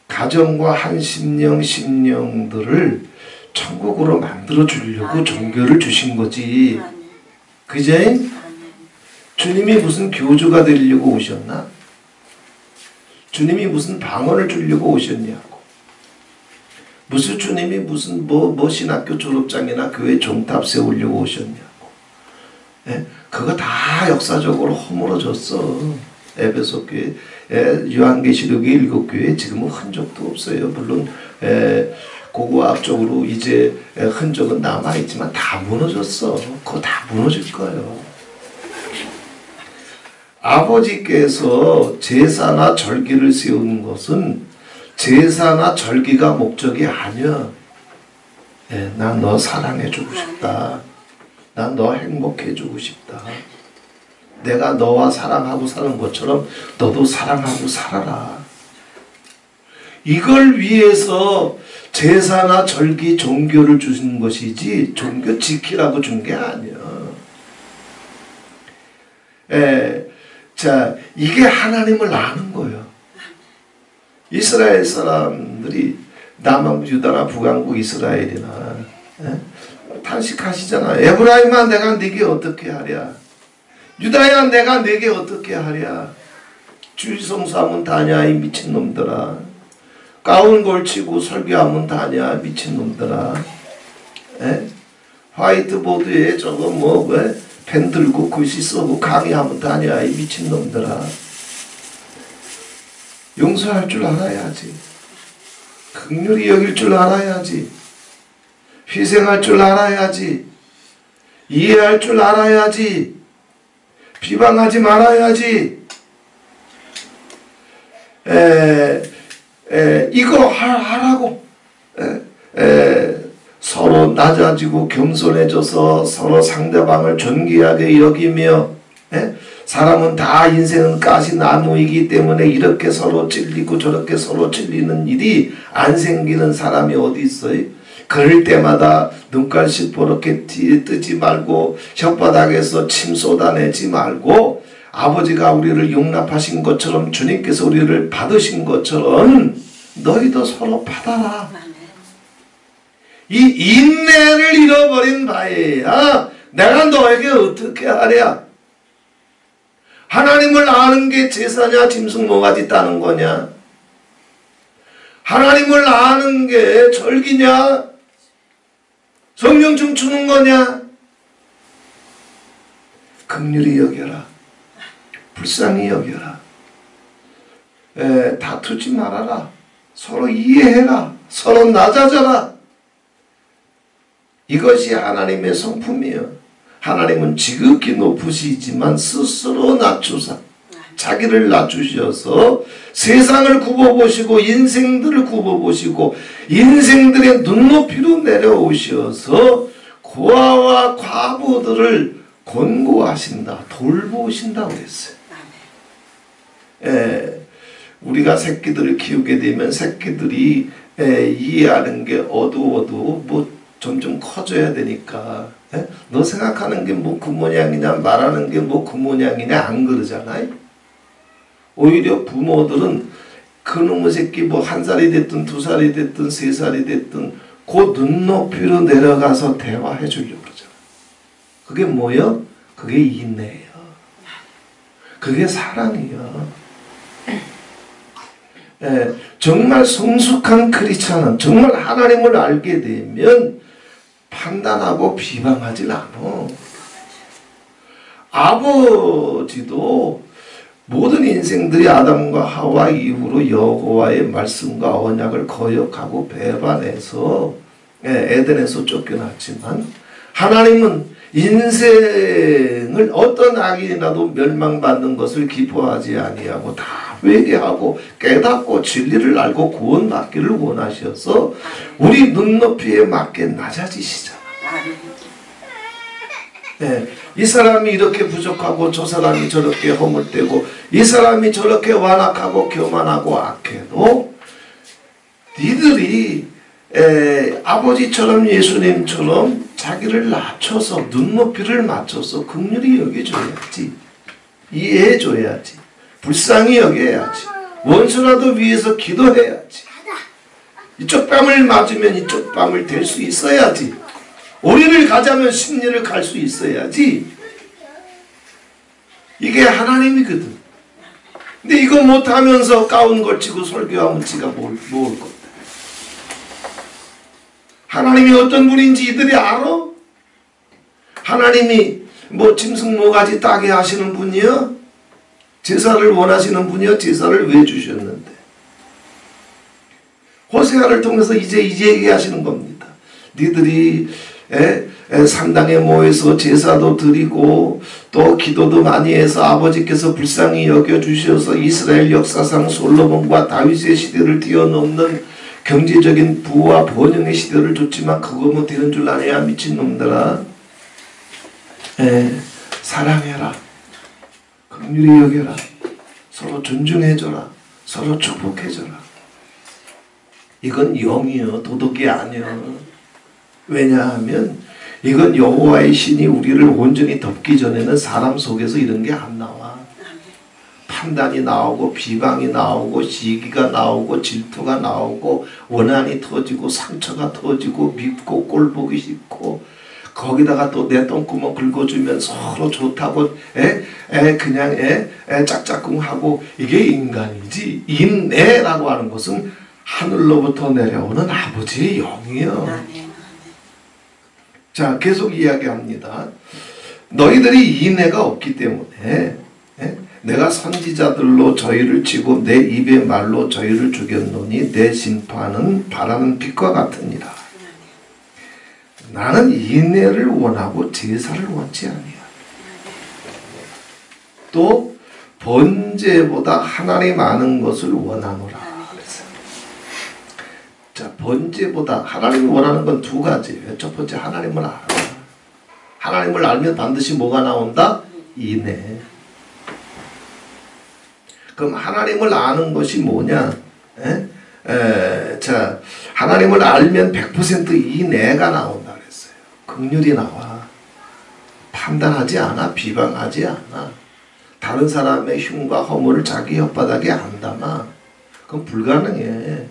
가정과 한 심령들을 천국으로 만들어 주려고 종교를 주신 거지. 그제? 주님이 무슨 교주가 되려고 오셨나? 주님이 무슨 방언을 주려고 오셨냐고. 무슨 주님이 무슨 뭐 신학교 졸업장이나 교회 종탑 세우려고 오셨냐고. 그거 다 역사적으로 허물어졌어. 에베소 교회, 요한계시록의 7교회 지금은 흔적도 없어요. 물론 고고학적으로 이제 흔적은 남아있지만 다 무너졌어. 그거 다 무너질 거예요. 아버지께서 제사나 절기를 세우는 것은 제사나 절기가 목적이 아니야. 난 너 사랑해주고 싶다. 난 너 행복해주고 싶다. 내가 너와 사랑하고 사는 것처럼 너도 사랑하고 살아라. 이걸 위해서 제사나 절기 종교를 주신 것이지 종교 지키라고 준 게 아니야. 자, 이게 하나님을 아는 거예요. 이스라엘 사람들이 남한 유다나 북왕국 이스라엘이나 탄식하시잖아. 에브라임아 내가 네게 어떻게 하랴. 유다야 내가 네게 어떻게 하랴. 주일 성수하면 다냐 이 미친놈들아. 가운 걸치고 설교하면 다냐 미친놈들아. 화이트보드에 저거 펜 들고 글씨 쓰고 강의하면 다냐 이 미친놈들아. 용서할 줄 알아야지. 긍휼히 여길 줄 알아야지. 희생할 줄 알아야지. 이해할 줄 알아야지. 비방하지 말아야지. 이거 하라고. 서로 낮아지고 겸손해져서 서로 상대방을 존귀하게 여기며 사람은 다 인생은 가시 나무이기 때문에 이렇게 서로 찔리고 저렇게 서로 찔리는 일이 안 생기는 사람이 어디 있어요? 그럴 때마다 눈깔 시퍼렇게 뜨지 말고 혓바닥에서 침 쏟아내지 말고 아버지가 우리를 용납하신 것처럼 주님께서 우리를 받으신 것처럼 너희도 서로 받아라. 이 인내를 잃어버린 바에야 내가 너에게 어떻게 하랴. 하나님을 아는 게 제사냐 짐승 모가지 따는 거냐. 하나님을 아는 게 절기냐? 성령 춤추는 거냐? 긍휼히 여겨라. 불쌍히 여겨라. 다투지 말아라. 서로 이해해라. 서로 낮아져라. 이것이 하나님의 성품이요. 하나님은 지극히 높으시지만 스스로 낮추사 자기를 낮추셔서 세상을 굽어보시고 인생들을 굽어보시고 인생들의 눈높이로 내려오셔서 고아와 과부들을 권고하신다. 돌보신다고 했어요. 우리가 새끼들을 키우게 되면 새끼들이 이해하는 게 어두워도 뭐 점점 커져야 되니까 너 생각하는 게 뭐 그 모양이냐 말하는 게 뭐 그 모양이냐 안 그러잖아요. 오히려 부모들은 그놈의 새끼 뭐 1살이 됐든 2살이 됐든 3살이 됐든 그 눈높이로 내려가서 대화해 주려고 그러잖아. 그게 뭐요? 그게 인내예요. 그게 사랑이요. 정말 성숙한 크리스찬은 정말 하나님을 알게 되면 판단하고 비방하지 않아. 아버지도 모든 인생들이 아담과 하와 이후로 여호와의 말씀과 언약을 거역하고 배반해서 에덴에서 쫓겨났지만 하나님은 인생을 어떤 악인이라도 멸망받는 것을 기뻐하지 아니하고 다 회개하고 깨닫고 진리를 알고 구원받기를 원하셔서 우리 눈높이에 맞게 낮아지시잖아. 이 사람이 이렇게 부족하고 저 사람이 저렇게 허물되고 이 사람이 저렇게 완악하고 교만하고 악해도 니들이 아버지처럼 예수님처럼 자기를 낮춰서 눈높이를 맞춰서 긍휼히 여겨줘야지. 이해해줘야지. 불쌍히 여겨야지. 원수라도 위해서 기도해야지. 이쪽 뺨을 맞으면 이쪽 뺨을 댈 수 있어야지. 오리를 가자면 십리를 갈 수 있어야지. 이게 하나님이거든. 근데 이거 못하면서 가운 걸치고 설교하면 지가 뭘 건데. 하나님이 어떤 분인지 이들이 알아? 하나님이 뭐 짐승 모가지 따게 하시는 분이요? 제사를 원하시는 분이요? 제사를 왜 주셨는데? 호세아를 통해서 이제 얘기하시는 겁니다. 니들이 산당에 모여서 제사도 드리고 또 기도도 많이 해서 아버지께서 불쌍히 여겨주셔서 이스라엘 역사상 솔로몬과 다윗의 시대를 뛰어넘는 경제적인 부와 번영의 시대를 줬지만 그거면 되는 줄 아냐 미친놈들아. 사랑해라. 긍휼히 여겨라. 서로 존중해줘라. 서로 축복해줘라. 이건 영이요 도덕이 아니요. 왜냐하면 이건 여호와의 신이 우리를 온전히 덮기 전에는 사람 속에서 이런 게 안 나와. 판단이 나오고 비방이 나오고 시기가 나오고 질투가 나오고 원한이 터지고 상처가 터지고 밉고 꼴보기 싫고 거기다가 또 내 똥구멍 긁어주면 서로 좋다고 그냥 짝짝꿍하고 이게 인간이지. 인내라고 하는 것은 하늘로부터 내려오는 아버지의 영이요. 자, 계속 이야기합니다. 너희들이 인내가 없기 때문에 내가 선지자들로 저희를 치고 내 입의 말로 저희를 죽였노니 내 심판은 바라는 빛과 같으니라. 나는 인내를 원하고 제사를 원치 아니야. 또 번제보다 하나님 아는 것을 원하노라. 자, 번제보다 하나님이 원하는 건 두 가지예요. 첫 번째 하나님을 알아. 하나님을 알면 반드시 뭐가 나온다? 인내. 그럼 하나님을 아는 것이 뭐냐? 자, 하나님을 알면 100% 인내가 나온다 그랬어요. 긍휼이 나와. 판단하지 않아. 비방하지 않아. 다른 사람의 흉과 허물을 자기 혓바닥에 안 담아. 그건 불가능해.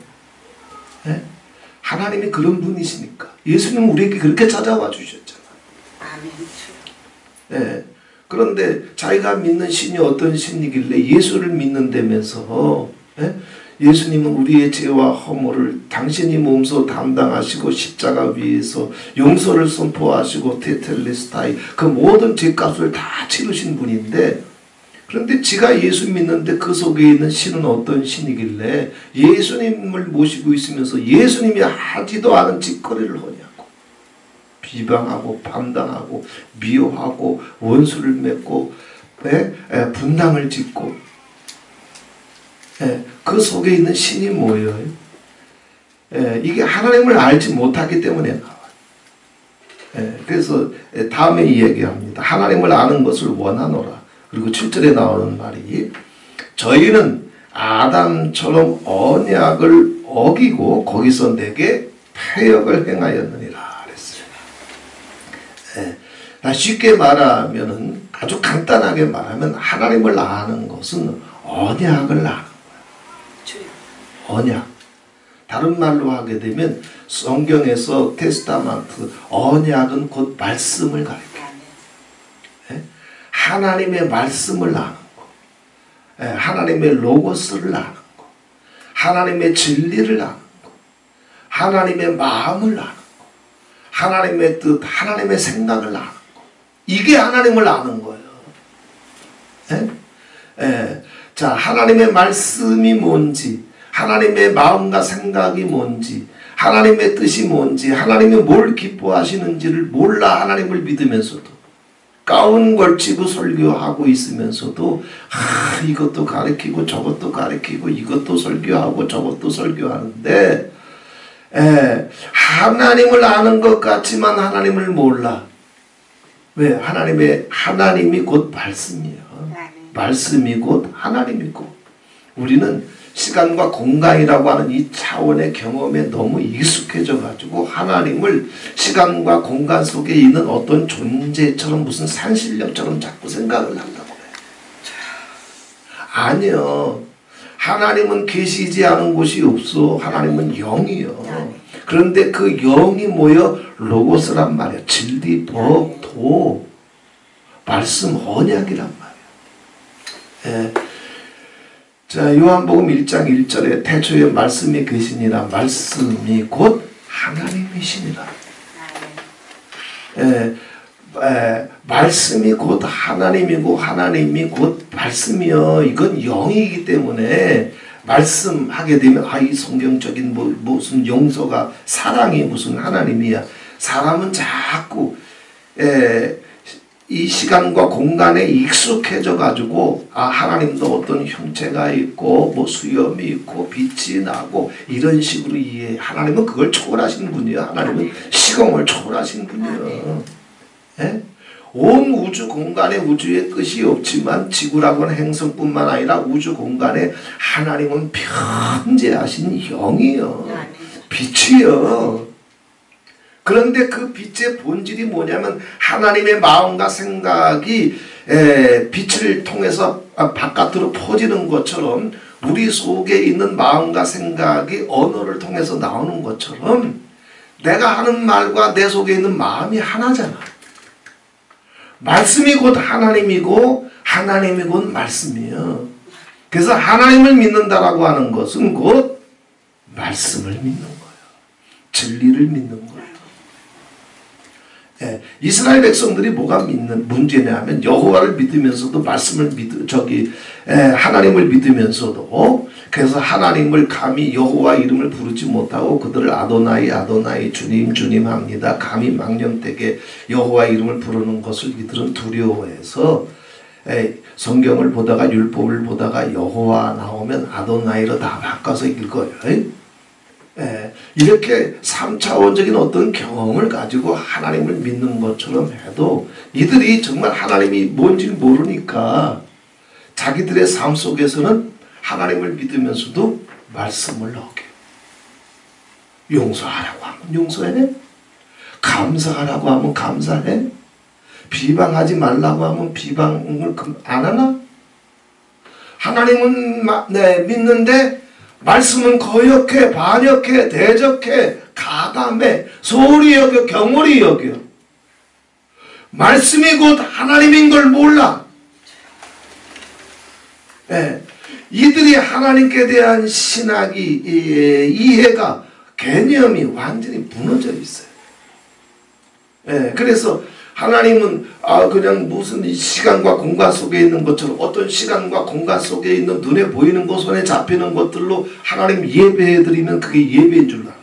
하나님이 그런 분이시니까. 예수님은 우리에게 그렇게 찾아와 주셨잖아. 그런데 자기가 믿는 신이 어떤 신이길래 예수를 믿는다면서 예수님은 우리의 죄와 허물을 당신이 몸소 담당하시고 십자가 위에서 용서를 선포하시고 테텔레스타이 그 모든 죄값을 다 치르신 분인데, 그런데 지가 예수 믿는데 그 속에 있는 신은 어떤 신이길래 예수님을 모시고 있으면서 예수님이 하지도 않은 짓거리를 하냐고. 비방하고 판단하고 미워하고 원수를 맺고 분당을 짓고, 그 속에 있는 신이 뭐예요? 이게 하나님을 알지 못하기 때문에 나와요. 그래서 다음에 이야기합니다. 하나님을 아는 것을 원하노라. 그리고 7절에 나오는 말이 저희는 아담처럼 언약을 어기고 거기서 내게 패역을 행하였느니라 그랬어요. 쉽게 말하면은, 아주 간단하게 말하면 하나님을 아는 것은 언약을 아는 거예요. 언약. 다른 말로 하게 되면 성경에서 테스타먼트, 언약은 곧 말씀을 가리켜요. 하나님의 말씀을 아는 거, 하나님의 로고스를 아는 거, 하나님의 진리를 아는 거, 하나님의 마음을 아는 거, 하나님의 뜻, 하나님의 생각을 아는 거. 이게 하나님을 아는 거예요. 자, 하나님의 말씀이 뭔지, 하나님의 마음과 생각이 뭔지, 하나님의 뜻이 뭔지, 하나님이 뭘 기뻐하시는지를 몰라 하나님을 믿으면서도 가운 걸치고 설교하고 있으면서도 이것도 가르치고 저것도 가르치고 이것도 설교하고 저것도 설교하는데 하나님을 아는 것 같지만 하나님을 몰라. 왜? 하나님이 곧 말씀이에요. 말씀이 곧 하나님이고, 우리는 시간과 공간이라고 하는 이 차원의 경험에 너무 익숙해져 가지고 하나님을 시간과 공간 속에 있는 어떤 존재처럼, 무슨 산신령처럼 자꾸 생각을 한다고 해요. 아니요. 하나님은 계시지 않은 곳이 없어. 하나님은 영이요. 그런데 그 영이 뭐여? 로고스란 말이야. 진리, 법, 도, 말씀, 언약이란 말이야. 자, 요한복음 1장 1절에 태초에 말씀이 계시니라. 말씀이 곧 하나님이시니라. 말씀이 곧 하나님이고 하나님이 곧 말씀이요. 이건 영이기 때문에 말씀하게 되면 이 성경적인 무슨 용서가, 사랑이 무슨 하나님이야. 사람은 자꾸 이 시간과 공간에 익숙해져 가지고 하나님도 어떤 형체가 있고 뭐 수염이 있고 빛이 나고 이런 식으로 이해해. 하나님은 그걸 초월하신 분이에요. 하나님은 시공을 초월하신 분이에요. 온 우주 공간에 우주의 끝이 없지만 지구라고 하는 행성뿐만 아니라 우주 공간에 하나님은 편재하신 영이요. 빛이요. 그런데 그 빛의 본질이 뭐냐면 하나님의 마음과 생각이 빛을 통해서 바깥으로 퍼지는 것처럼 우리 속에 있는 마음과 생각이 언어를 통해서 나오는 것처럼 내가 하는 말과 내 속에 있는 마음이 하나잖아. 말씀이 곧 하나님이고 하나님이 곧 말씀이에요. 그래서 하나님을 믿는다라고 하는 것은 곧 말씀을 믿는 거예요. 진리를 믿는 거예요. 이스라엘 백성들이 뭐가 문제냐 하면 여호와를 믿으면서도 하나님을 믿으면서도 그래서 하나님을 감히 여호와 이름을 부르지 못하고 그들을 아도나이 아도나이 주님 주님 합니다. 감히 망령되게 여호와 이름을 부르는 것을 이들은 두려워해서 성경을 보다가 율법을 보다가 여호와 나오면 아도나이로 다 바꿔서 읽어요. 이렇게 3차원적인 어떤 경험을 가지고 하나님을 믿는 것처럼 해도 이들이 정말 하나님이 뭔지 모르니까 자기들의 삶 속에서는 하나님을 믿으면서도 말씀을 어겨요. 용서하라고 하면 용서해? 감사하라고 하면 감사해? 비방하지 말라고 하면 비방을 안 하나? 하나님은 믿는데 말씀은 거역해, 반역해, 대적해, 가담해, 소홀히 여겨, 경홀히 여겨. 말씀이 곧 하나님인 걸 몰라. 이들이 하나님께 대한 신학이 이해가 개념이 완전히 무너져 있어요. 그래서 하나님은 그냥 무슨 시간과 공간 속에 있는 것처럼 어떤 시간과 공간 속에 있는 눈에 보이는 것, 손에 잡히는 것들로 하나님 예배해드리면 그게 예배인 줄 알아요.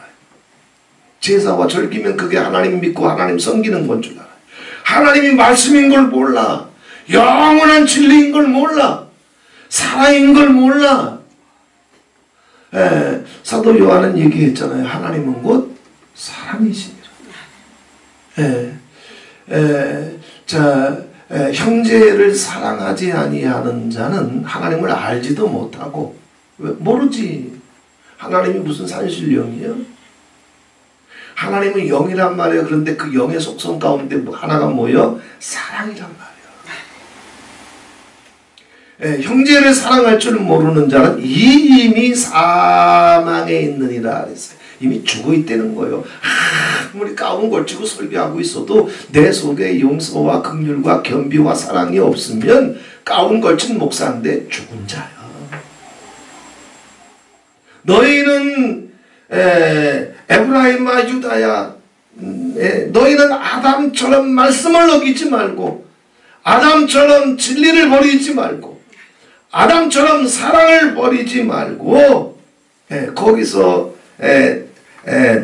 제사와 절기면 그게 하나님 믿고 하나님 섬기는 건 줄 알아요. 하나님이 말씀인 걸 몰라. 영원한 진리인 걸 몰라. 살아인 걸 몰라. 사도 요한은 얘기했잖아요. 하나님은 곧 사랑이시니라. 형제를 사랑하지 아니하는 자는 하나님을 알지도 못하고, 모르지. 하나님이 무슨 산신령이에요? 하나님은 영이란 말이에요. 그런데 그 영의 속성 가운데 하나가 뭐예요? 사랑이란 말이에요. 형제를 사랑할 줄 모르는 자는 이미 사망에 있느니라 그랬어요. 이미 죽어 있다는 거예요. 아무리 가운 걸치고 설교하고 있어도 내 속에 용서와 긍휼과 겸비와 사랑이 없으면 가운 걸친 목사인데 죽은 자야. 너희는 에브라임과 유다야, 너희는 아담처럼 말씀을 어기지 말고, 아담처럼 진리를 버리지 말고, 아담처럼 사랑을 버리지 말고, 거기서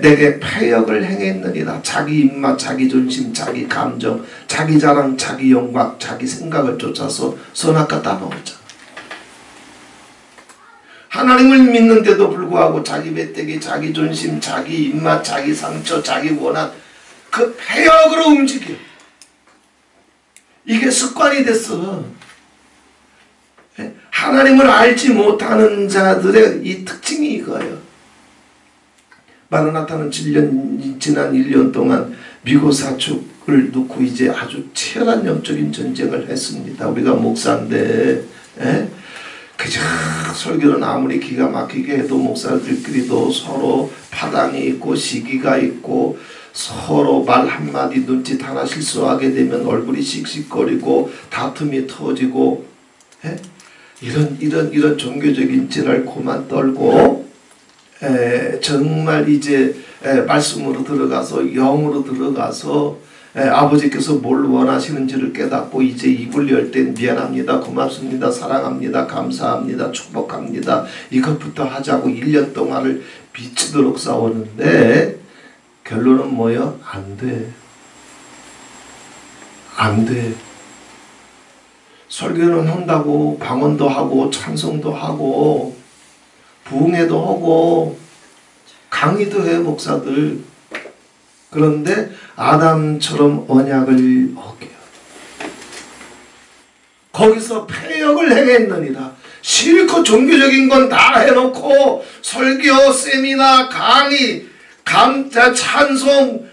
내게 패역을 행했느니라. 자기 입맛, 자기 존심, 자기 감정, 자기 자랑, 자기 영광, 자기 생각을 쫓아서 선악과 따먹었잖아. 하나님을 믿는데도 불구하고 자기 배때기, 자기 존심, 자기 입맛, 자기 상처, 자기 원한, 그 패역으로 움직여. 이게 습관이 됐어. 하나님을 알지 못하는 자들의 이 특징이 이거예요. 마르나타는 지난 1년 동안 미국 사축을 놓고 이제 아주 치열한 영적인 전쟁을 했습니다. 우리가 목사인데, 그저 설교는 아무리 기가 막히게 해도 목사들끼리도 서로 파당이 있고 시기가 있고 서로 말 한마디 눈짓 하나 실수하게 되면 얼굴이 씩씩거리고 다툼이 터지고, 이런 종교적인 진을 고만 떨고, 정말 이제 말씀으로 들어가서 영으로 들어가서 아버지께서 뭘 원하시는지를 깨닫고 이제 입을 열 땐 미안합니다, 고맙습니다, 사랑합니다, 감사합니다, 축복합니다, 이것부터 하자고 1년 동안을 미치도록 싸웠는데 결론은 뭐예요? 안 돼. 안 돼. 설교는 한다고 방언도 하고 찬송도 하고 부흥회도 하고 강의도 해 목사들. 그런데 아담처럼 언약을 어겨요. 거기서 패역을 행했느니라. 실컷 종교적인 건 다 해놓고 설교, 세미나, 강의, 감자, 찬송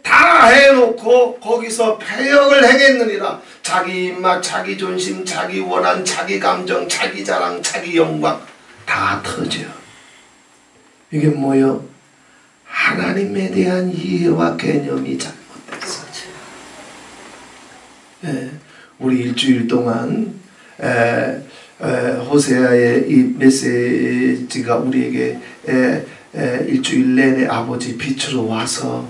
다 해놓고 거기서 패역을 행했느니라. 자기 입맛, 자기 존심, 자기 원한, 자기 감정, 자기 자랑, 자기 영광 다 터져. 이게 뭐요? 하나님에 대한 이해와 개념이 잘못됐어. 우리 일주일 동안 호세아의 이 메시지가 우리에게 일주일 내내 아버지 빛으로 와서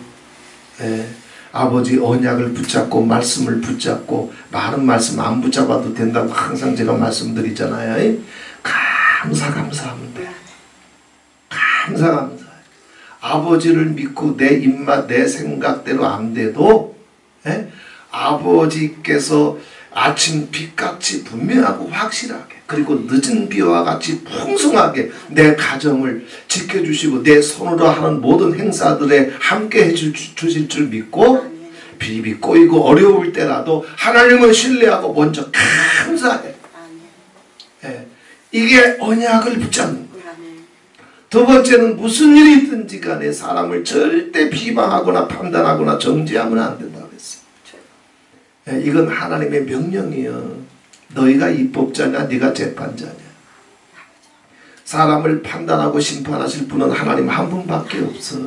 아버지 언약을 붙잡고 말씀을 붙잡고, 많은 말씀 안 붙잡아도 된다고 항상 제가 말씀드리잖아요. 감사하면 돼. 감사. 아버지를 믿고 내 입맛, 내 생각대로 안 돼도 아버지께서 아침 빛같이 분명하고 확실하게, 그리고 늦은 비와 같이 풍성하게 내 가정을 지켜주시고 내 손으로 하는 모든 행사들에 함께 해주실 줄 믿고, 비비 꼬이고 어려울 때라도 하나님을 신뢰하고 먼저 감사해. 이게 언약을 붙잡는 거야. 두 번째는 무슨 일이 있든지 간에 사람을 절대 비방하거나 판단하거나 정죄하면 안 된다고 했어요. 이건 하나님의 명령이에요. 너희가 입법자냐, 네가 재판자냐. 사람을 판단하고 심판하실 분은 하나님 한 분밖에 없어.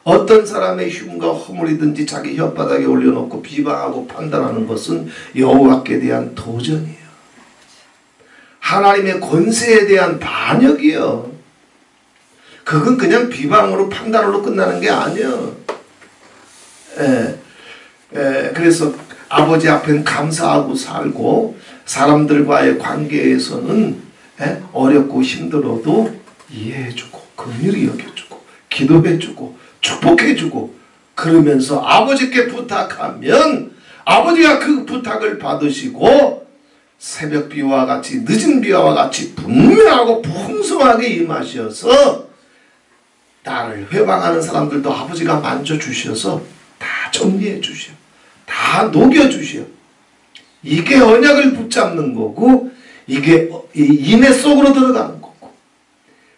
어떤 사람의 흉과 허물이든지 자기 혓바닥에 올려놓고 비방하고 판단하는 것은 여호와께 대한 도전이에요. 하나님의 권세에 대한 반역이요. 그건 그냥 비방으로 판단으로 끝나는 게 아니에요. 그래서 아버지 앞엔 감사하고 살고 사람들과의 관계에서는 어렵고 힘들어도 이해해주고 긍휼히 여겨주고 기도해주고 축복해주고 그러면서 아버지께 부탁하면 아버지가 그 부탁을 받으시고 새벽비와 같이 늦은 비와 같이 분명하고 풍성하게 임하셔서 나를 회방하는 사람들도 아버지가 만져주셔서 다 정리해 주셔. 다 녹여주셔. 이게 언약을 붙잡는 거고 이게 인애 속으로 들어가는 거고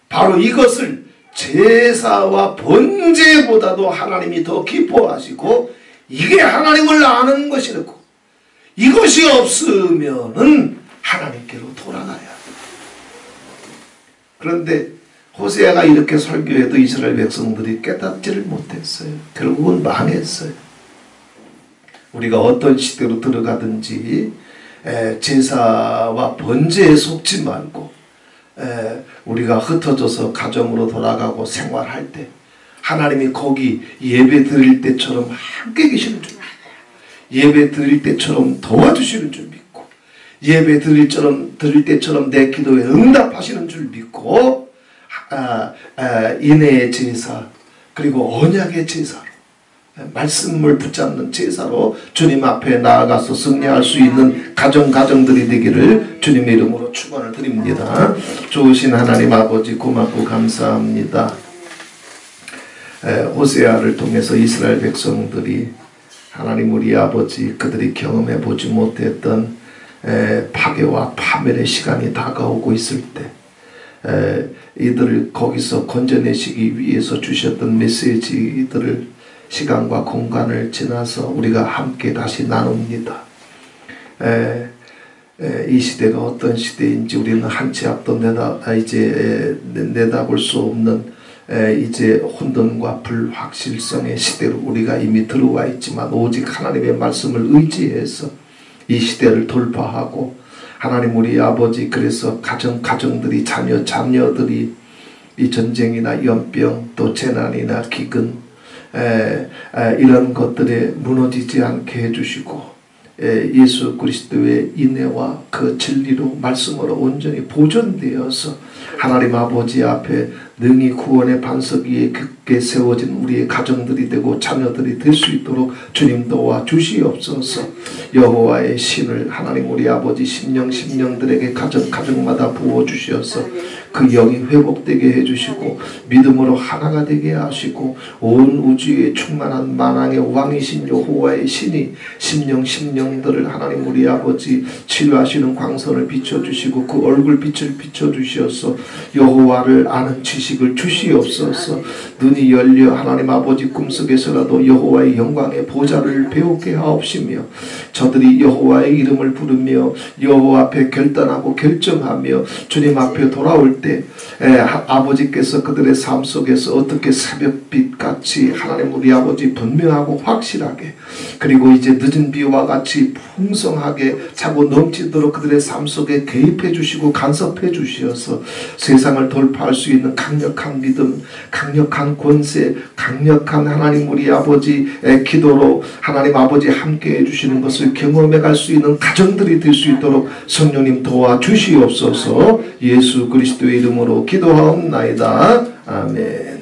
바로 이것을 제사와 번제보다도 하나님이 더 기뻐하시고 이게 하나님을 아는 것이라고. 이것이 없으면은 하나님께로 돌아가야 돼. 그런데 호세아가 이렇게 설교해도 이스라엘 백성들이 깨닫지를 못했어요. 결국은 망했어요. 우리가 어떤 시대로 들어가든지 제사와 번제에 속지 말고 우리가 흩어져서 가정으로 돌아가고 생활할 때 하나님이 거기 예배 드릴 때처럼 함께 계시는 줄 믿고 예배 드릴 때처럼 도와주시는 줄 믿고 예배 드릴 때처럼 내 기도에 응답하시는 줄 믿고 인애의 제사 그리고 언약의 제사로 말씀을 붙잡는 제사로 주님 앞에 나아가서 승리할 수 있는 가정들이 되기를 주님의 이름으로 축원을 드립니다. 좋으신 하나님 아버지 고맙고 감사합니다. 호세아를 통해서 이스라엘 백성들이 하나님 우리 아버지 그들이 경험해 보지 못했던 파괴와 파멸의 시간이 다가오고 있을 때 이들을 거기서 건져내시기 위해서 주셨던 메시지들을 시간과 공간을 지나서 우리가 함께 다시 나눕니다. 이 시대가 어떤 시대인지 우리는 한치 앞도 내다볼 수 없는 이제 혼돈과 불확실성의 시대로 우리가 이미 들어와 있지만 오직 하나님의 말씀을 의지해서 이 시대를 돌파하고 하나님 우리 아버지 그래서 가정들이 자녀들이 이 전쟁이나 연병 또 재난이나 기근 이런 것들에 무너지지 않게 해주시고 예수 그리스도의 인애와 그 진리로 말씀으로 온전히 보존되어서 하나님 아버지 앞에 능히 구원의 반석 위에 굳게 세워진 우리의 가정들이 되고 자녀들이 될 수 있도록 주님 도와 주시옵소서. 여호와의 신을 하나님 우리 아버지 심령들에게 가정마다 부어주셔서 그 영이 회복되게 해주시고 믿음으로 하나가 되게 하시고 온 우주에 충만한 만왕의 왕이신 여호와의 신이 심령들을 하나님 우리 아버지 치료하시는 광선을 비춰주시고 그 얼굴빛을 비춰주셔서 여호와를 아는 지식을 주시옵소서. 눈이 열려 하나님 아버지 꿈속에서라도 여호와의 영광의 보좌를 배우게 하옵시며 저들이 여호와의 이름을 부르며 여호와 앞에 결단하고 결정하며 주님 앞에 돌아올 때 아버지께서 그들의 삶 속에서 어떻게 새벽빛같이 하나님 우리 아버지 분명하고 확실하게 그리고 이제 늦은 비와 같이 풍성하게 차고 넘치도록 그들의 삶 속에 개입해 주시고 간섭해 주시어서 세상을 돌파할 수 있는 강력한 믿음 강력한 권세 강력한 하나님 우리 아버지의 기도로 하나님 아버지 함께 해주시는 것을 경험해 갈 수 있는 가정들이 될 수 있도록 성령님 도와주시옵소서. 예수 그리스도의 이름으로 기도하옵나이다. 아멘.